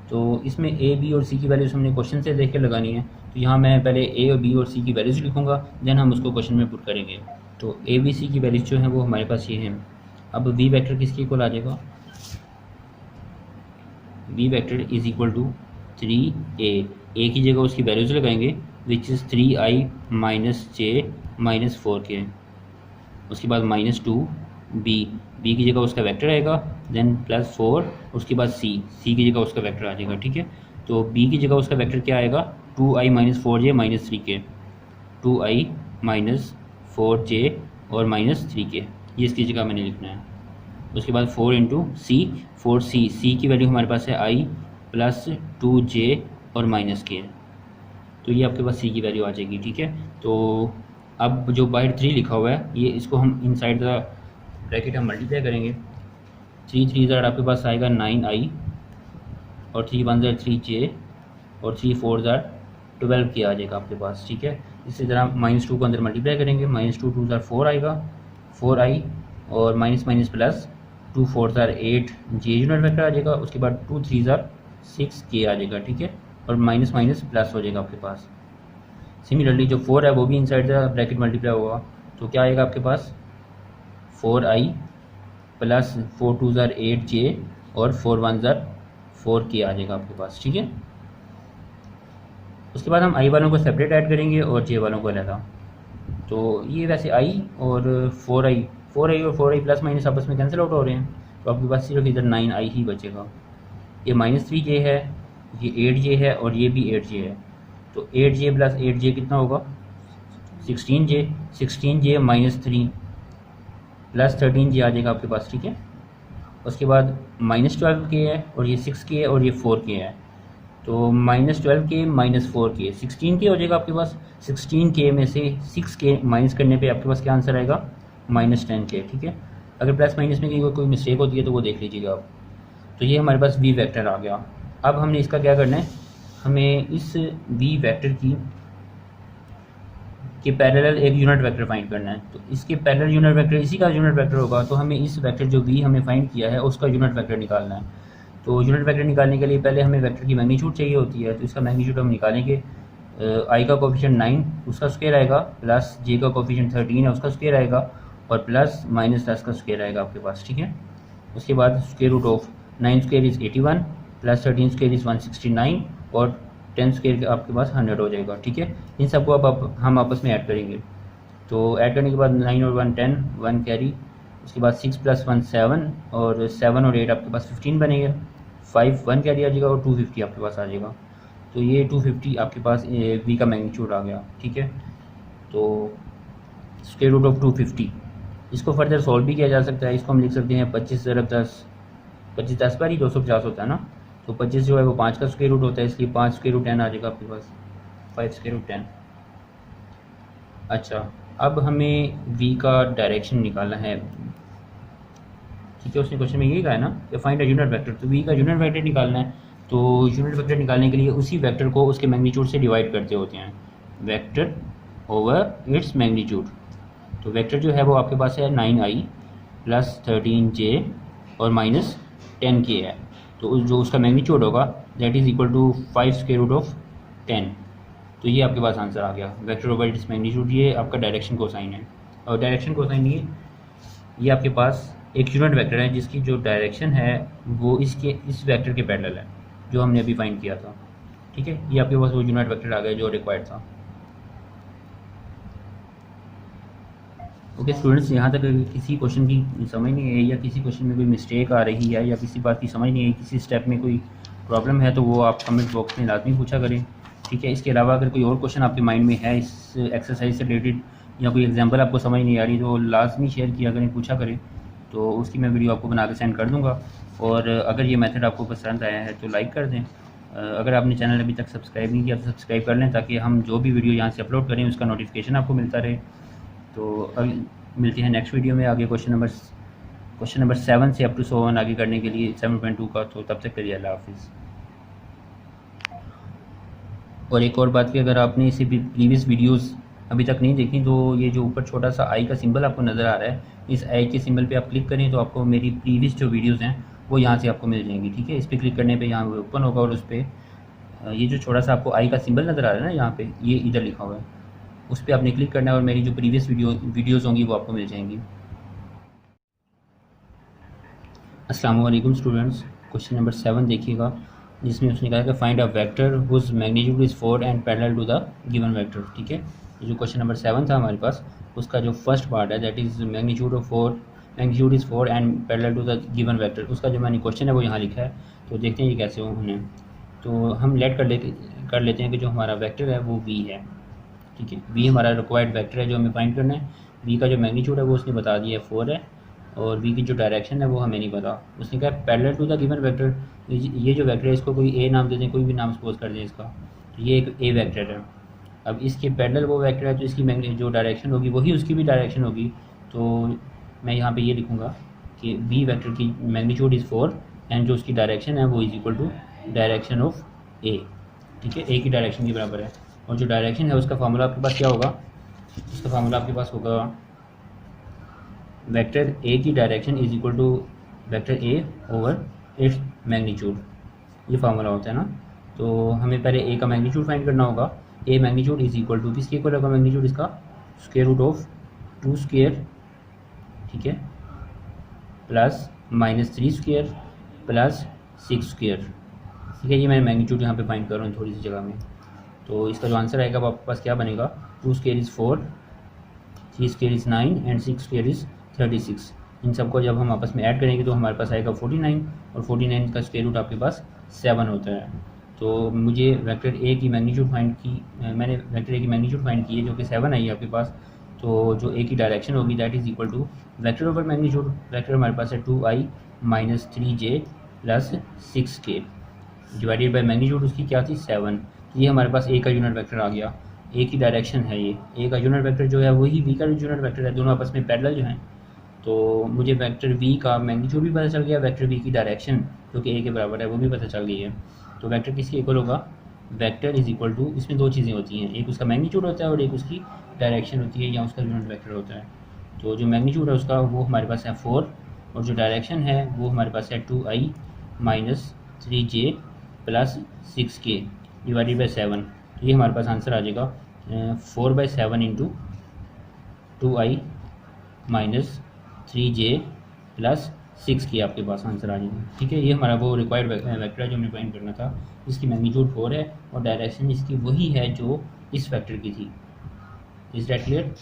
तो इसमें a b और c की वैल्यूज हमने क्वेश्चन से देख के लगानी है। तो यहाँ मैं पहले a और b और c की वैल्यूज लिखूँगा, देन हम उसको क्वेश्चन में पुट करेंगे। तो a b c की वैल्यूज जो हैं वो हमारे पास ये हैं। अब v वेक्टर किसके इक्वल आ जाएगा, v vector is equal to 3a, a की जगह उसकी वैल्यूज लगाएंगे which is 3i minus j minus 4k, उसके बाद -2b, b की जगह उसका वेक्टर आएगा, देन प्लस 4, उसके बाद c की जगह उसका वेक्टर आ जाएगा। ठीक है, तो b की जगह उसका वेक्टर क्या आएगा, 2i minus 4j minus 3k, 2i minus 4j और माइनस 3k, ये इसकी जगह मैंने लिखना है। उसके बाद 4 इंटू सी, 4c की वैल्यू हमारे पास है i प्लस 2j और माइनस k, तो ये आपके पास c की वैल्यू आ जाएगी। ठीक है, तो अब जो बाहर 3 लिखा हुआ है ये इसको हम इनसाइड द ब्रैकेट हम मल्टीप्लाई करेंगे। 3 3 ज़ार आपके पास आएगा 9i और 3 1 ज़ार 3j और 3 4 ज़ार 12k आ जाएगा आपके पास। ठीक है, इसी तरह -2 को अंदर मल्टीप्लाई करेंगे, -2 2 ज़ार 4 आएगा, 4i और माइनस माइनस प्लस 2 4 ज़ार 8 j यूनिट वेक्टर आ जाएगा। उसके बाद 2 3 ज़ार 6k आ जाएगा। ठीक है, और माइनस माइनस प्लस हो जाएगा आपके पास। सिमिलरली जो 4 है वो भी इनसाइड द ब्रैकेट मल्टीप्लाई होगा, तो क्या आएगा आपके पास 4i प्लस 4 2 ज़ार 8j और 4 1 ज़ार 4k आ जाएगा आपके पास। ठीक है, उसके बाद हम i वालों को सेपरेट ऐड करेंगे और j वालों को अलग। तो ये वैसे i और 4i और 4i प्लस माइनस आपस में कैंसिल आउट हो रहे हैं, तो आपके पास सिर्फ इधर 9i ही बचेगा। ये -3j है, ये 8j है और ये भी 8j है, तो 8j प्लस 8j कितना होगा 16j, 16j minus 3 plus 13j आ जाएगा आपके पास। ठीक है, उसके बाद -12k है और ये 6k है और ये 4k है, तो -12K -4K 16K हो जाएगा आपके पास। 16K में से 6K माइनस करने पे आपके पास क्या आंसर आएगा, -10K। ठीक है, अगर प्लस माइनस में कोई मिस्टेक होती है तो वो देख लीजिएगा आप। तो ये हमारे पास वी वेक्टर आ गया। अब हमने इसका क्या करना है, हमें इस वी वेक्टर के पैरेलल एक यूनिट वेक्टर फाइंड करना है। तो इसके पैरेलल यूनिट वेक्टर इसी का यूनिट वेक्टर होगा, तो हमें इस वेक्टर जो वी हमने फाइंड किया है उसका यूनिट वेक्टर निकालना है। तो यूनिट वेक्टर निकालने के लिए पहले हमें वेक्टर की मैग्नीट्यूड चाहिए होती है, तो इसका मैग्नीट्यूड हम निकालेंगे। आई का कोफिशिएंट 9 उसका स्क्वायर आएगा, प्लस जे का कोफिशिएंट 13 है उसका स्क्वायर आएगा, और प्लस -10 का स्क्वायर आएगा आपके पास। ठीक है, उसके बाद square root of 9 square is 81 plus 13 square is 169 और 10 स्क्वायर आपके पास 100 हो जाएगा। ठीक है, इन सबको अब हम आपस में ऐड करेंगे। तो ऐड करने के बाद 9 और 1 10, 1 कैरी, उसके बाद 6 + 1 7 और 7 और 8 आपके पास 15 बनेगा, 5 1 कैरी आ जाएगा और 250 आपके पास आ जाएगा। तो ये 250 आपके पास वी का मैग्नीट्यूड आ गया। ठीक है, तो स्क्वायर रूट ऑफ 250, इसको फर्दर सॉल्व भी किया जा सकता है। इसको हम लिख सकते हैं 25 × 10, 25 10 पर ही 250 होता है ना, तो 25 जो है वो 5 का स्क्वायर रूट होता है, इसलिए 5 स्क्वायर रूट 10 आ जाएगा आपके पास, 5 स्क्वायर रूट 10। अच्छा, अब हमें वी का डायरेक्शन निकालना है। ठीक है, उसने क्वेश्चन में यही कहा है ना कि फाइंड अ यूनिट वेक्टर, तो वी का यूनिट वेक्टर निकालना है। तो यूनिट वेक्टर निकालने के लिए उसी वेक्टर को उसके मैग्नीट्यूड से डिवाइड करते होते हैं, वेक्टर ओवर इट्स मैग्नीट्यूड। तो वेक्टर जो है वो आपके पास है 9i प्लस 13j और -10k है। तो जो उसका मैग्नीट्यूड होगा that is equal to 5 square root of 10। तो ये आपके पास आंसर आ गया, वेक्टर ओवर इट्स मैग्नीट्यूड। ये आपका डायरेक्शन कोसाइन है, और डायरेक्शन कोसाइन ये आपके पास एक यूनिट वेक्टर है जिसकी जो डायरेक्शन है वो इस वेक्टर के पैरेलल है जो हमने अभी फाइंड किया था। ठीक है, ये आपके पास वो यूनिट वेक्टर आ गया जो रिक्वायर्ड था। ओके स्टूडेंट्स, यहाँ तक किसी क्वेश्चन की समझ नहीं है या किसी क्वेश्चन में कोई मिस्टेक आ रही है या किसी बात की समझ नहीं है, किसी स्टेप में कोई प्रॉब्लम है, तो वो आप कमेंट बॉक्स में लाजमी पूछा करें। ठीक है, इसके अलावा अगर कोई और क्वेश्चन आपके माइंड में है इस एक्सरसाइज से रिलेटेड या कोई एग्जांपल आपको समझ नहीं आ रही, तो लाजमी शेयर किया करें, पूछा करें, तो उसकी मैं वीडियो आपको बना के सेंड कर दूँगा। और अगर ये मेथड आपको पसंद आया है तो लाइक कर दें। अगर आपने चैनल अभी तक सब्सक्राइब नहीं किया तो सब्सक्राइब कर लें, ताकि हम जो भी वीडियो यहाँ से अपलोड करें उसका नोटिफिकेशन आपको मिलता रहे। तो मिलते हैं नेक्स्ट वीडियो में आगे क्वेश्चन नंबर 7 से अप टू 100 आगे करने के लिए 7.2 का। तो तब तक के लिए अल्लाह हाफिज़। और एक और बात कि अगर आपने इसी प्रीवियस वीडियोस अभी तक नहीं देखी तो ये जो ऊपर छोटा सा आई का सिंबल आपको नज़र आ रहा है, इस आई के सिंबल पे आप क्लिक करें तो आपको मेरी प्रीवियस जो वीडियोस हैं वो यहाँ से आपको मिल जाएंगी। ठीक है, इस पर क्लिक करने पे यहाँ ओपन होगा और उस पर ये जो छोटा सा आपको आई का सिंबल नज़र आ रहा है ना यहाँ पे, ये इधर लिखा हुआ है, उस पर आपने क्लिक करना है और मेरी जो प्रीवियस वीडियोज़ होंगी वो आपको मिल जाएंगी। अस्सलाम वालेकुम स्टूडेंट्स, क्वेश्चन नंबर 7 देखिएगा, जिसमें उसने कहा कि find a vector whose magnitude is 4 and parallel to the given vector. ठीक है, जो क्वेश्चन नंबर 7 था हमारे पास, उसका जो फर्स्ट पार्ट है that is magnitude is 4 and parallel to the given vector, उसका जो मैंने क्वेश्चन है वो यहाँ लिखा है। तो देखते हैं ये कैसे होने। तो हम लेट कर लेते हैं कि जो हमारा वेक्टर है वो वी है। ठीक है, वी हमारा रिक्वायर्ड वेक्टर है जो हमें फाइंड करना है। वी का जो मैग्नीट्यूड है वो उसने बता दिया है 4 है, और वी की जो डायरेक्शन है वो हमें नहीं पता। उसने कहा parallel to the given vector, ये जो वेक्टर है इसको कोई ए नाम दे दें, कोई भी नाम सपोज कर दें इसका, तो ये एक ए वेक्टर है। अब इसके पैरेलल वो वेक्टर है तो इसकी जो डायरेक्शन होगी वही उसकी भी डायरेक्शन होगी। तो मैं यहाँ पे ये लिखूँगा कि वी वेक्टर की मैग्नीट्यूड इज़ 4 एंड जो उसकी डायरेक्शन है वो is equal to direction of A. ठीक है, ए की डायरेक्शन के बराबर है, और जो डायरेक्शन है उसका फार्मूला आपके पास क्या होगा, उसका फार्मूला आपके पास होगा वेक्टर ए की direction is equal to vector A over its magnitude, ये फार्मूला होता है ना। तो हमें पहले ए का मैग्नीट्यूड फाइंड करना होगा। ए मैग्नीट्यूड इज इक्वल टू किसके इक्वल होगा मैग्नीट्यूड इसका, स्क्वायर रूट ऑफ 2 स्क्वायर, ठीक है, प्लस -3 स्क्वायर प्लस 6 स्क्वायर। ठीक है, ये मैं मैग्नीट्यूड यहाँ पे फाइंड कर रहा हूँ थोड़ी सी जगह में। तो इसका जो आंसर आएगा वो आपके पास क्या बनेगा, 2 square is 4, 3 square is 9 and 6 square is 36। इन सबको जब हम आपस में ऐड करेंगे तो हमारे पास आएगा 49, और 49 का स्क्वायर रूट आपके पास 7 होता है। तो मुझे वेक्टर ए की मैग्नीट्यूड फाइंड की, मैंने वेक्टर ए की मैग्नीट्यूड फाइंड की है जो कि 7 आई है आपके पास। तो जो ए की डायरेक्शन होगी that is equal to vector over magnitude, vector हमारे पास है 2i - 3j plus 6k। Divided by magnitude उसकी क्या थी 7। ये हमारे पास ए का यूनिट वेक्टर आ गया, ए की डायरेक्शन है ये, ए का यूनिट वेक्टर जो है वही वी का यूनिट वेक्टर है, दोनों आपस में पैरेलल जो हैं। तो मुझे वेक्टर वी का मैग्नीट्यूड भी पता चल गया, वेक्टर वी की डायरेक्शन जो कि ए के बराबर है वो भी पता चल गई है। तो वेक्टर किसके इक्वल होगा, वेक्टर इज इक्वल टू, इसमें दो चीज़ें होती हैं, एक उसका मैग्नीट्यूड होता है और एक उसकी डायरेक्शन होती है या उसका यूनिट वेक्टर होता है। तो जो मैग्नीट्यूड है उसका वो हमारे पास है 4 और जो डायरेक्शन है वो हमारे पास है 2i minus 3j plus 6k divided by 7। तो ये हमारे पास आंसर आ जाएगा 4/7 into 2i minus 3j plus 6k आपके पास आंसर आ जाएगा। ठीक है, ये हमारा वो रिक्वायर्ड वेक्टर है जो हमें फाइंड करना था। इसकी मैग्नीट्यूड 4 है और डायरेक्शन इसकी वही है जो इस वेक्टर की थी। Is that clear?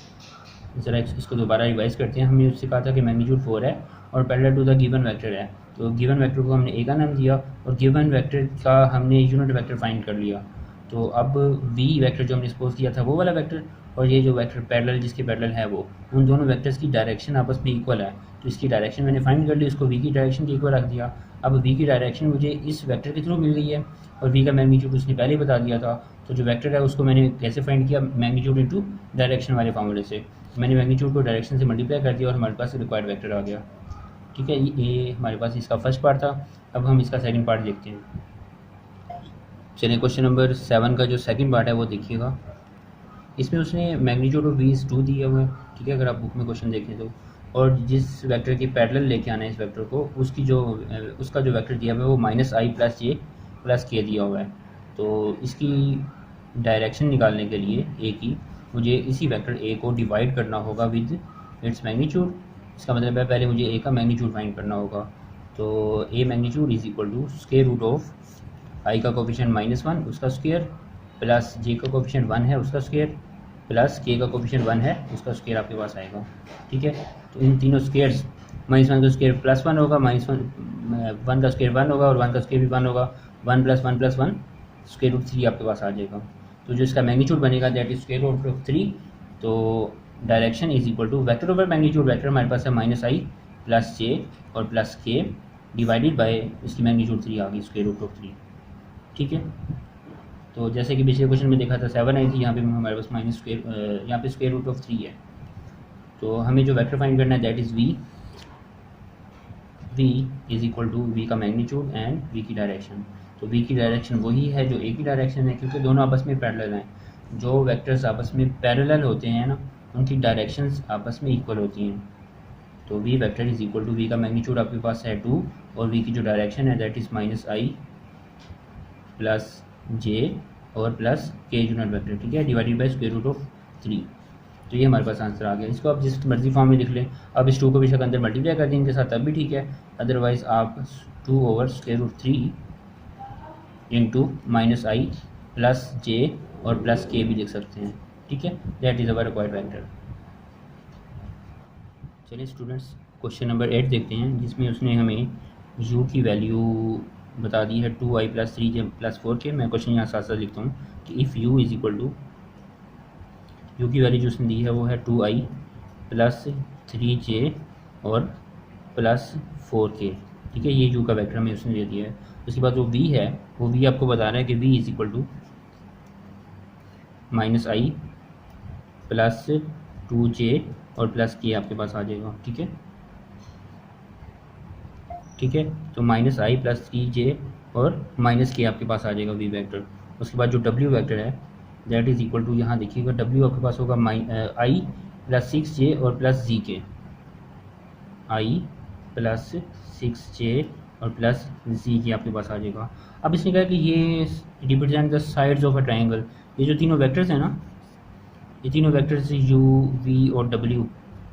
ज़रा इसको दोबारा रिवाइज करते हैं। हमने उससे कहा था कि मैग्नीट्यूड 4 है और parallel to the given vector है, तो गिवन वेक्टर को हमने ए का नाम दिया और गिवन वेक्टर का हमने यूनिट वेक्टर फाइंड कर लिया। तो अब वी वेक्टर जो हमने सपोज किया था वो वाला वेक्टर और ये जो वेक्टर पैरेलल जिसके पैरेलल है वो, उन दोनों वेक्टर्स की डायरेक्शन आपस में इक्वल है। तो इसकी डायरेक्शन मैंने फाइंड कर ली, उसको वी की डायरेक्शन के इक्वल रख दिया। अब वी की डायरेक्शन मुझे इस वेक्टर के थ्रू मिल गई है और वी का मैग्नीट्यूड उसने पहले ही बता दिया था। तो जो वेक्टर है उसको मैंने कैसे फाइंड किया, मैग्नीट्यूड इंटू डायरेक्शन वाले फार्मूले से। मैंने मैग्नीट्यूड को डायरेक्शन से मल्टीप्लाई कर दिया और हमारे पास रिक्वायर्ड वेक्टर आ गया। ठीक है, ये हमारे पास इसका फर्स्ट पार्ट था। अब हम इसका सेकंड पार्ट देखते हैं। चलिए क्वेश्चन नंबर 7 का जो सेकंड पार्ट है वो देखिएगा। इसमें उसने मैग्नीट्यूड ऑफ वी इज 2 दिया हुआ है। ठीक है, अगर आप बुक में क्वेश्चन देखें तो, और जिस वेक्टर की पैरेलल लेके आना है इस वेक्टर को, उसकी जो उसका जो वेक्टर दिया हुआ है वो -i + j + k दिया हुआ है। तो इसकी डायरेक्शन निकालने के लिए ए की मुझे इसी वेक्टर ए को डिवाइड करना होगा विद इट्स मैग्नीट्यूड। इसका मतलब है पहले मुझे ए का मैग्नीट्यूड फाइंड करना होगा। तो A magnitude is equal to square root of I का कोफिशिएंट -1 उसका स्क्वायर प्लस जे का कोफिशिएंट 1 है उसका स्क्वायर प्लस के का कोफिशिएंट 1 है उसका स्क्वायर आपके पास आएगा। ठीक है, तो इन तीनों स्क्वायर्स, -1 का स्क्वायर +1 होगा, -1 का स्क्वायर 1 होगा और 1 का स्क्वायर भी 1 होगा, 1 + 1 + 1 स्क्वायर रूट 3 आपके पास आ जाएगा। तो जो इसका मैग्नीट्यूड बनेगा that is square root of 3। तो direction is equal to vector over magnitude, vector हमारे पास है -i + j और +k डिवाइडेड बाय इसकी मैग्नीट्यूड 3 आ गई स्क्वायर रूट ऑफ 3। ठीक है, तो जैसे कि पिछले क्वेश्चन में देखा था 7 आई थी, यहाँ पे हमारे पास यहाँ पे स्क्वायर रूट ऑफ 3 है। तो हमें जो वेक्टर फाइंड करना है that is v is equal to v का मैग्नीट्यूड एंड वी की डायरेक्शन। तो वी की डायरेक्शन वही है जो ए की डायरेक्शन है, क्योंकि दोनों आपस में पैरेलल हैं। जो वेक्टर्स आपस में पैरेलल होते हैं ना, उनकी डायरेक्शंस आपस में इक्वल होती हैं। तो v vector is equal to v का मैग्नीट्यूड आपके पास है 2 और वी की जो डायरेक्शन है दैट इज़ -i + j और प्लस के यूनिट वेक्टर। ठीक है, divided by square root of 3। तो ये हमारे पास आंसर आ गया। इसको आप जिस मर्जी फॉर्म में लिख लें। अब इस 2 को भी शक अंदर मल्टीप्लाई कर दें इनके साथ तब भी ठीक है, अदरवाइज आप 2/√3 इंटू -i + j और +k भी लिख सकते हैं। ठीक है, that is our required vector. चलिए स्टूडेंट्स क्वेश्चन नंबर 8 देखते हैं, जिसमें उसने हमें u की वैल्यू बता दी है 2i + 3j + 4k। मैं क्वेश्चन यहाँ साथ साथ लिखता हूँ कि if u is equal to, u की वैल्यू जो उसने दी है वो है 2i + 3j और +4k। ठीक है, ये u का वेक्टर हमें उसने दे दिया है। उसके बाद जो v है वो v आपको बता रहा है कि v is equal to -i + 2j और +k आपके पास आ जाएगा। ठीक है, ठीक है, तो -i + 3j और -k आपके पास आ जाएगा वी वेक्टर। उसके बाद जो w वेक्टर है दैट इज़ इक्वल टू, यहाँ देखिएगा w आपके पास होगा i + 6j और +zk, i + 6j और +zk आपके पास आ जाएगा। अब इसने कहा कि ये represent the sides of a triangle. ये जो तीनों वेक्टर्स हैं ना, ये तीनों वेक्टर्स u, v और w,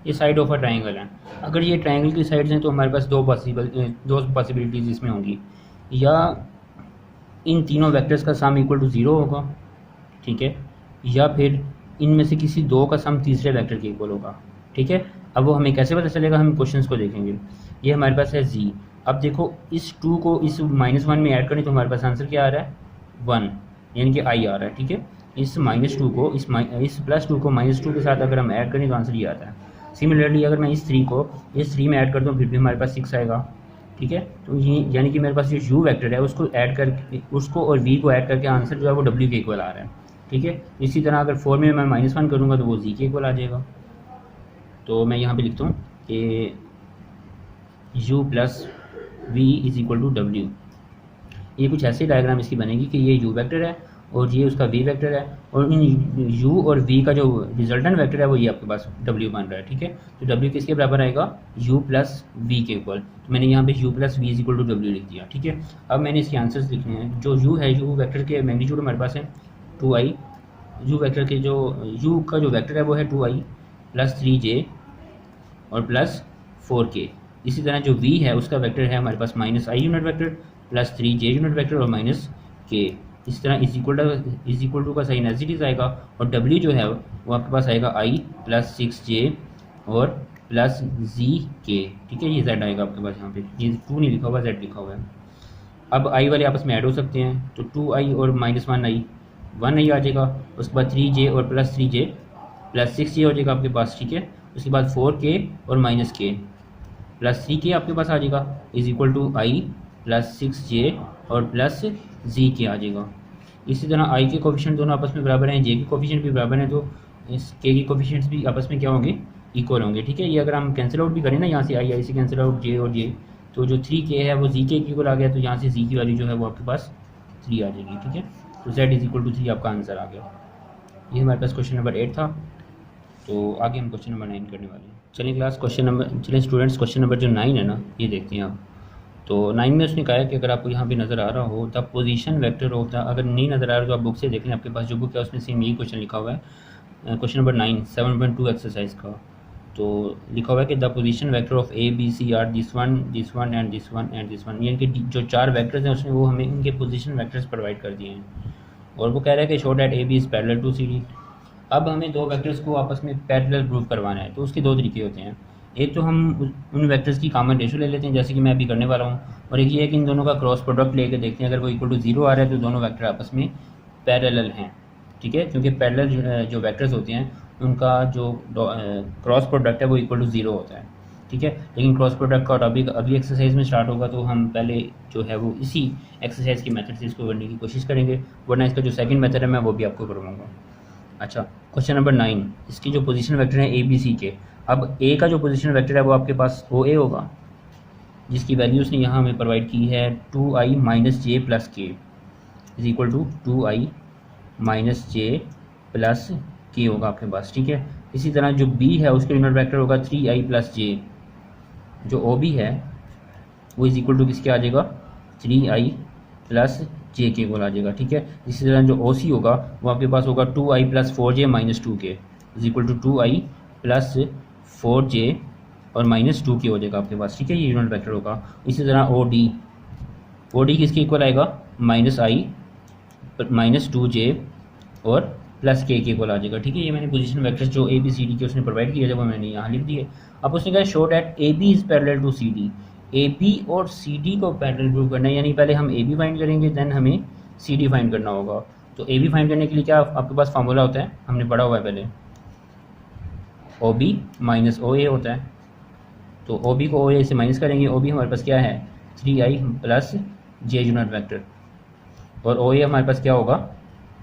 ये साइड ऑफ अ ट्राइंगल है। अगर ये ट्राइंगल की साइड्स हैं तो हमारे पास दो पॉसिबिलिटीज़ इसमें होंगी, या इन तीनों वेक्टर्स का सम इक्वल टू 0 होगा, ठीक है, या फिर इनमें से किसी दो का सम तीसरे वेक्टर के इक्वल होगा। ठीक है, अब वो हमें कैसे पता चलेगा, हम क्वेश्चंस को देखेंगे। ये हमारे पास है z। अब देखो इस 2 को इस -1 में ऐड करें तो हमारे पास आंसर क्या आ रहा है 1, यानी कि i आ रहा है। ठीक है, इस -2 को इस +2 को -2 के साथ अगर हम ऐड करें तो आंसर ये आता है। सिमिलरली अगर मैं इस 3 को इस 3 में ऐड कर दूँ फिर भी हमारे पास 6 आएगा। ठीक है। तो ये यानी कि मेरे पास जो यू वेक्टर है उसको ऐड करके, उसको और वी को ऐड करके आंसर जो है वो डब्ल्यू के इक्वल आ रहा है। ठीक है। इसी तरह अगर 4 में मैं -1 करूँगा तो वो जी के इक्वल आ जाएगा। तो मैं यहाँ पे लिखता हूँ कि u plus v is equal to डब्ल्यू। ये कुछ ऐसी डायग्राम इसकी बनेगी कि ये u वेक्टर है और ये उसका v वेक्टर है, और इन u और v का जो रिजल्टेंट वेक्टर है वो ये आपके पास w बन रहा है। ठीक है। तो w किसके बराबर आएगा? u प्लस वी के इक्वल। तो मैंने यहाँ पे u plus v is equal to डब्ल्यू लिख दिया। ठीक है। अब मैंने इसके आंसर्स लिखने हैं। जो u है, u वेक्टर के मैग्नीट्यूड हमारे पास है 2i। u वेक्टर के जो u का जो वेक्टर है वो है 2i प्लस 3j और प्लस 4k। इसी तरह जो v है उसका वेक्टर है हमारे पास -i unit vector plus 3j unit vector और -k। इस तरह इज इक्वल टू का साइन एज इट इज आएगा, और w जो है वो आपके पास आएगा i प्लस 6j और प्लस zk। ठीक है। ये z आएगा आपके पास, यहाँ पे ये 2 नहीं लिखा हुआ, z लिखा हुआ है। अब i वाले आपस में ऐड हो सकते हैं, तो 2i और -1i 1i आ जाएगा। उसके बाद 3j और प्लस 3j प्लस 6j हो जाएगा आपके पास। ठीक है। उसके बाद 4k और -k प्लस 3k आपके पास आ जाएगा, is equal to i plus 6j और प्लस zk आ जाएगा। इसी तरह i के कोफिशिएंट दोनों आपस में बराबर हैं, j के कोफिशिएंट भी बराबर हैं, तो इस k के कोफिशिएंट्स भी आपस में क्या होंगे? इक्वल होंगे। ठीक है। ये अगर हम कैंसिल आउट भी करें ना, यहाँ से i से कैंसिल आउट j और j, तो जो 3k है वो zk के इक्वल आ गया, तो यहाँ से z की वैल्यू जो है वो आपके पास 3 आ जाएगी। ठीक है। तो z इज इक्वल टू 3 आपका आंसर आ गया। ये हमारे पास क्वेश्चन नंबर 8 था। तो आगे हम क्वेश्चन नंबर 9 करने वाले हैं। चलिए स्टूडेंट्स क्वेश्चन नंबर जो 9 है ना, ये देखते हैं आप। तो 9 में उसने कहा है कि अगर आपको यहाँ पे नज़र आ रहा हो the position vector of the, अगर नहीं नज़र आ रहा तो आप बुक से देख लें, आपके पास जो बुक है उसमें सेम यही क्वेश्चन लिखा हुआ है। क्वेश्चन नंबर 9 7.2 एक्सरसाइज का। तो लिखा हुआ है कि the position vector of A B C are this one and this one and this one, यानी कि जो 4 वेक्टर्स हैं उसमें वो हमें उनके पोजीशन वेक्टर्स प्रोवाइड कर दिए हैं, और वो कह रहा है कि show that A B is parallel to C D. अब हमें दो वेक्टर्स को आपस में पैरेलल प्रूव करवाना है, तो उसके दो तरीके होते हैं। एक तो हम उन वेक्टर्स की कॉमन रेशो ले लेते हैं, जैसे कि मैं अभी करने वाला हूँ, और एक ये है कि इन दोनों का क्रॉस प्रोडक्ट लेके देखते हैं, अगर वो इक्वल टू 0 आ रहा है तो दोनों वेक्टर आपस में पैरेलल हैं। ठीक है। क्योंकि पैरेलल जो वेक्टर्स होते हैं उनका जो क्रॉस प्रोडक्ट है वो इक्वल टू 0 होता है। ठीक है। लेकिन क्रॉस प्रोडक्ट का टॉपिक अगली एक्सरसाइज में स्टार्ट होगा, तो हम पहले जो है वो इसी एक्सरसाइज के मेथड से इसको करने की कोशिश करेंगे, वरना इसका जो सेकंड मेथड है मैं वो भी आपको करवाऊंगा। अच्छा, क्वेश्चन नंबर 9, इसकी जो पोजीशन वेक्टर है ए बी सी के। अब ए का जो पोजीशन वेक्टर है वो आपके पास ओ ए होगा, जिसकी वैल्यू उसने यहाँ हमें प्रोवाइड की है 2i minus j plus k is equal to 2i minus j plus k होगा आपके पास। ठीक है। इसी तरह जो बी है उसका यूनिट वेक्टर होगा 3i प्लस जे। जो ओ बी है वो इज इक्वल टू किसके आ जाएगा? 3i प्लस जे के को आ जाएगा। ठीक है। इसी तरह जो ओ सी होगा वो आपके पास होगा 2i plus 4j minus 2k is equal to 2i plus 4j और माइनस 2k हो जाएगा आपके पास। ठीक है। ये यूनिट वेक्टर होगा। इसी तरह ओ डी किसके इक्वल आएगा? माइनस आई माइनस 2j और प्लस के इक्वल आ जाएगा। ठीक है। ये मैंने पोजीशन वेक्टर्स जो ए बी सी डी के उसने प्रोवाइड किया जब मैंने यहाँ लिख दिए। अब उसने कहा show that A B is parallel to C D. A B और सी डी को पैरेलल प्रूव करना है, यानी पहले हम ए बी फाइंड करेंगे, देन हमें सी डी फाइंड करना होगा। तो ए बी फाइंड करने के लिए क्या आपके पास फार्मूला होता है, हमने पढ़ा हुआ है पहले, ओ बी माइनस ओ ए होता है। तो ओ बी को ओ ए से माइनस करेंगे, ओ बी हमारे पास क्या है 3i प्लस जे यूनिट वेक्टर, और ओ ए हमारे पास क्या होगा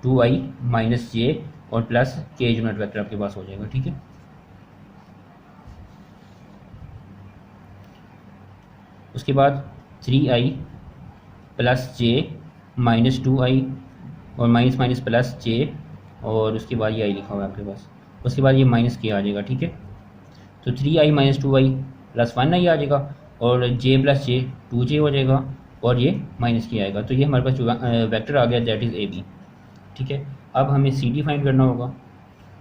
2i माइनस जे और प्लस के यूनिट वेक्टर आपके पास हो जाएगा। ठीक है। उसके बाद 3i प्लस जे माइनस 2i और माइनस माइनस प्लस जे, और उसके बाद ये आई लिखा हुआ है आपके पास, उसके बाद ये माइनस के आ जाएगा। ठीक है। तो 3i minus 2i plus 1i आ जाएगा, और j प्लस जे 2j हो जाएगा, और ये माइनस के आएगा। तो ये हमारे पास जो वेक्टर आ गया दैट इज़ ए बी। ठीक है। अब हमें सी डी फाइंड करना होगा।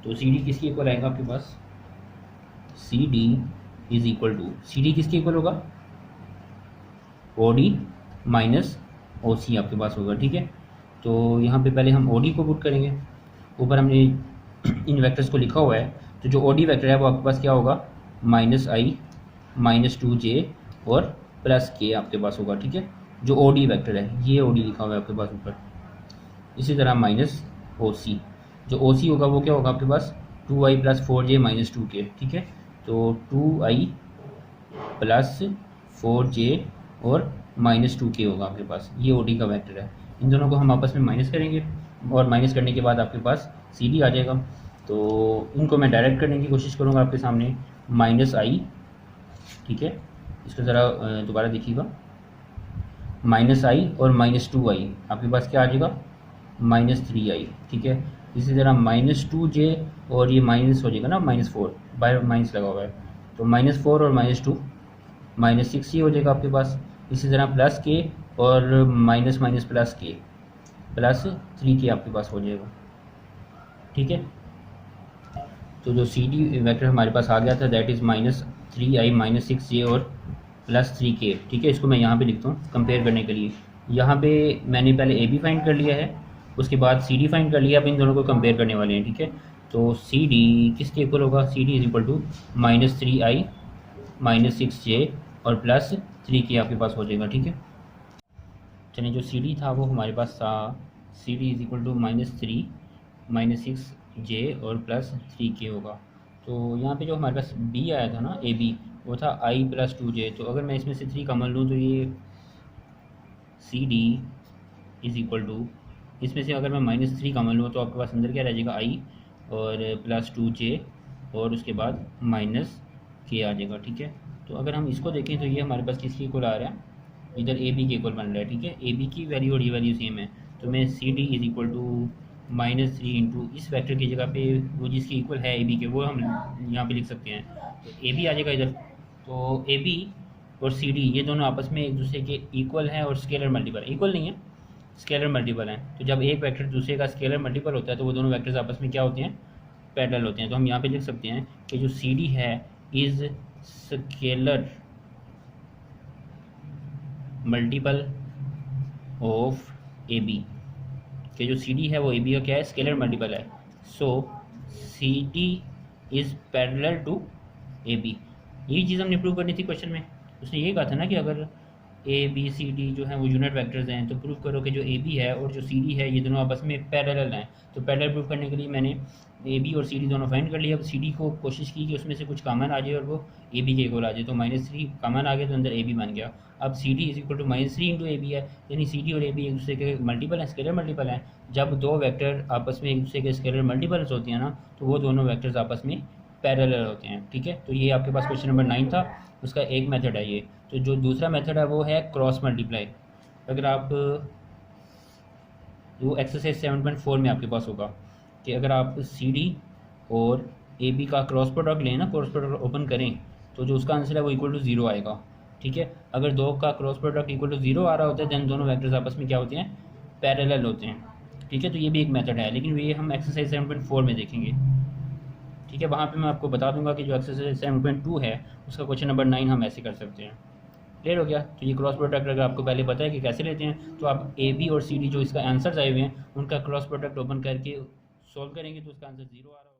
तो सी डी किसके इक्वल आएगा आपके पास? C D is equal to, C D किसके इक्वल होगा? ओ डी माइनस ओ सी आपके पास होगा। ठीक है। तो यहाँ पे पहले हम ओ डी को पुट करेंगे, ऊपर हमने इन वेक्टर्स को लिखा हुआ है। तो जो ओ डी वेक्टर है वो आपके पास क्या होगा? माइनस आई माइनस 2j और प्लस के आपके पास होगा। ठीक है। जो ओ डी वेक्टर है ये ओ डी लिखा हुआ है आपके पास ऊपर। इसी तरह माइनस ओ सी, जो ओ सी होगा वो क्या होगा आपके पास? 2i plus 4j minus 2k। ठीक है। तो 2i प्लस 4j और -2k होगा आपके पास। ये OD का वेक्टर है। इन दोनों को हम आपस में माइनस करेंगे और माइनस करने के बाद आपके पास CD आ जाएगा। तो इनको मैं डायरेक्ट करने की कोशिश करूँगा आपके सामने, -i, ठीक है। इसको ज़रा दोबारा देखिएगा, -i और -2i आपके पास क्या आ जाएगा, -3i, ठीक है। इसी तरह -2j और ये माइनस हो जाएगा ना, -4 बाय माइनस लगा हुआ है, तो -4 और -2 -6 हो जाएगा आपके पास। इसी तरह +k और माइनस माइनस +k +3k आपके पास हो जाएगा, ठीक है। तो जो CD वेक्टर हमारे पास आ गया था दैट इज़ -3i -6j और +3k, ठीक है। इसको मैं यहाँ पे लिखता हूँ कंपेयर करने के लिए। यहाँ पे मैंने पहले AB फाइंड कर लिया है, उसके बाद CD फाइंड कर लिया। अब इन दोनों को कंपेयर करने वाले हैं, ठीक है। तो CD किसके इक्वल होगा, CD is equal to -3i -6j और +3k आपके पास हो जाएगा, ठीक है। चलिए, जो CD था वो हमारे पास था, CD is equal to -3 -6j और +3k होगा। तो यहाँ पे जो हमारे पास B आया था ना, AB, वो था i +2j। तो अगर मैं इसमें से 3 कॉमन लूँ तो ये CD इज इक्वल टू, इसमें से अगर मैं -3 कॉमन लूँ तो आपके पास अंदर क्या रह जाएगा, i और +2j और उसके बाद -k आ जाएगा, ठीक है। तो अगर हम इसको देखें तो ये हमारे पास किसके इक्वल आ रहा है, इधर AB के इक्वल बन रहा है, ठीक है। AB की वैल्यू और ये वैल्यू सेम है, तो मैं CD is equal to -3 into इस वेक्टर की जगह पे वो जिसकी इक्वल है AB के, वो हम यहाँ पे लिख सकते हैं। तो AB आ जाएगा इधर। तो AB और CD ये दोनों आपस में एक दूसरे के इक्वल हैं और स्केलर मल्टीपल, इक्वल नहीं है, स्केलर मल्टीपल हैं। तो जब एक वेक्टर दूसरे का स्केलर मल्टीपल होता है तो वो दोनों वेक्टर्स आपस में क्या होते हैं, पैरेलल होते हैं। तो हम यहाँ पे लिख सकते हैं कि जो CD है is scalar multiple of AB, कि जो CD है वो AB का क्या है, स्केलर मल्टीपल है। So CD is parallel to AB। यही चीज़ हमने प्रूव करनी थी क्वेश्चन में। उसने ये कहा था ना कि अगर ABCD जो है वो यूनिट वेक्टर्स हैं तो प्रूव करो कि जो AB है और जो CD है ये दोनों आपस में पैरेलल हैं। तो पैरेलल प्रूव करने के लिए मैंने AB और CD दोनों फाइंड कर लिया। अब CD को कोशिश की कि उसमें से कुछ कॉमन आ जाए और वो AB के इक्वल आ जाए। तो -3 कॉमन आ गया तो अंदर AB बन गया। अब CD is equal to -3 into AB है, यानी CD और AB एक दूसरे के मल्टीपल हैं, स्केलर मल्टीपल हैं। जब दो वेक्टर आपस में एक दूसरे के स्केलर मल्टीपल्स होती हैं ना, तो वो दोनों वेक्टर्स आपस में पैरेलल होते हैं, ठीक है। तो ये आपके पास क्वेश्चन नंबर 9 था, उसका एक मेथड है ये। तो जो दूसरा मेथड है वो है क्रॉस मल्टीप्लाई। अगर आप वो एक्सरसाइज 7.4 में आपके पास होगा कि अगर आप CD और AB का क्रॉस प्रोडक्ट लें ना, क्रॉस प्रोडक्ट ओपन करें, तो जो उसका आंसर है वो इक्वल टू 0 आएगा, ठीक है। अगर दो का क्रॉस प्रोडक्ट इक्वल टू 0 आ रहा होता है दैन दोनों वेक्टर्स आपस में क्या होते हैं, पैरेलल होते हैं, ठीक है। तो ये भी एक मेथड है, लेकिन ये हम एक्सरसाइज 7.4 में देखेंगे, ठीक है। वहाँ पे मैं आपको बता दूंगा कि जो एक्सरसाइज 7.2 है उसका क्वेश्चन नंबर 9 हम ऐसे कर सकते हैं। क्लियर हो गया। तो ये क्रॉस प्रोडक्ट अगर आपको पहले पता है कि कैसे लेते हैं, तो आप AB और CD जो इसका आंसर्स आए हुए हैं उनका क्रॉस प्रोडक्ट ओपन करके सॉल्व करेंगे तो उसका आंसर 0 आ रहा है।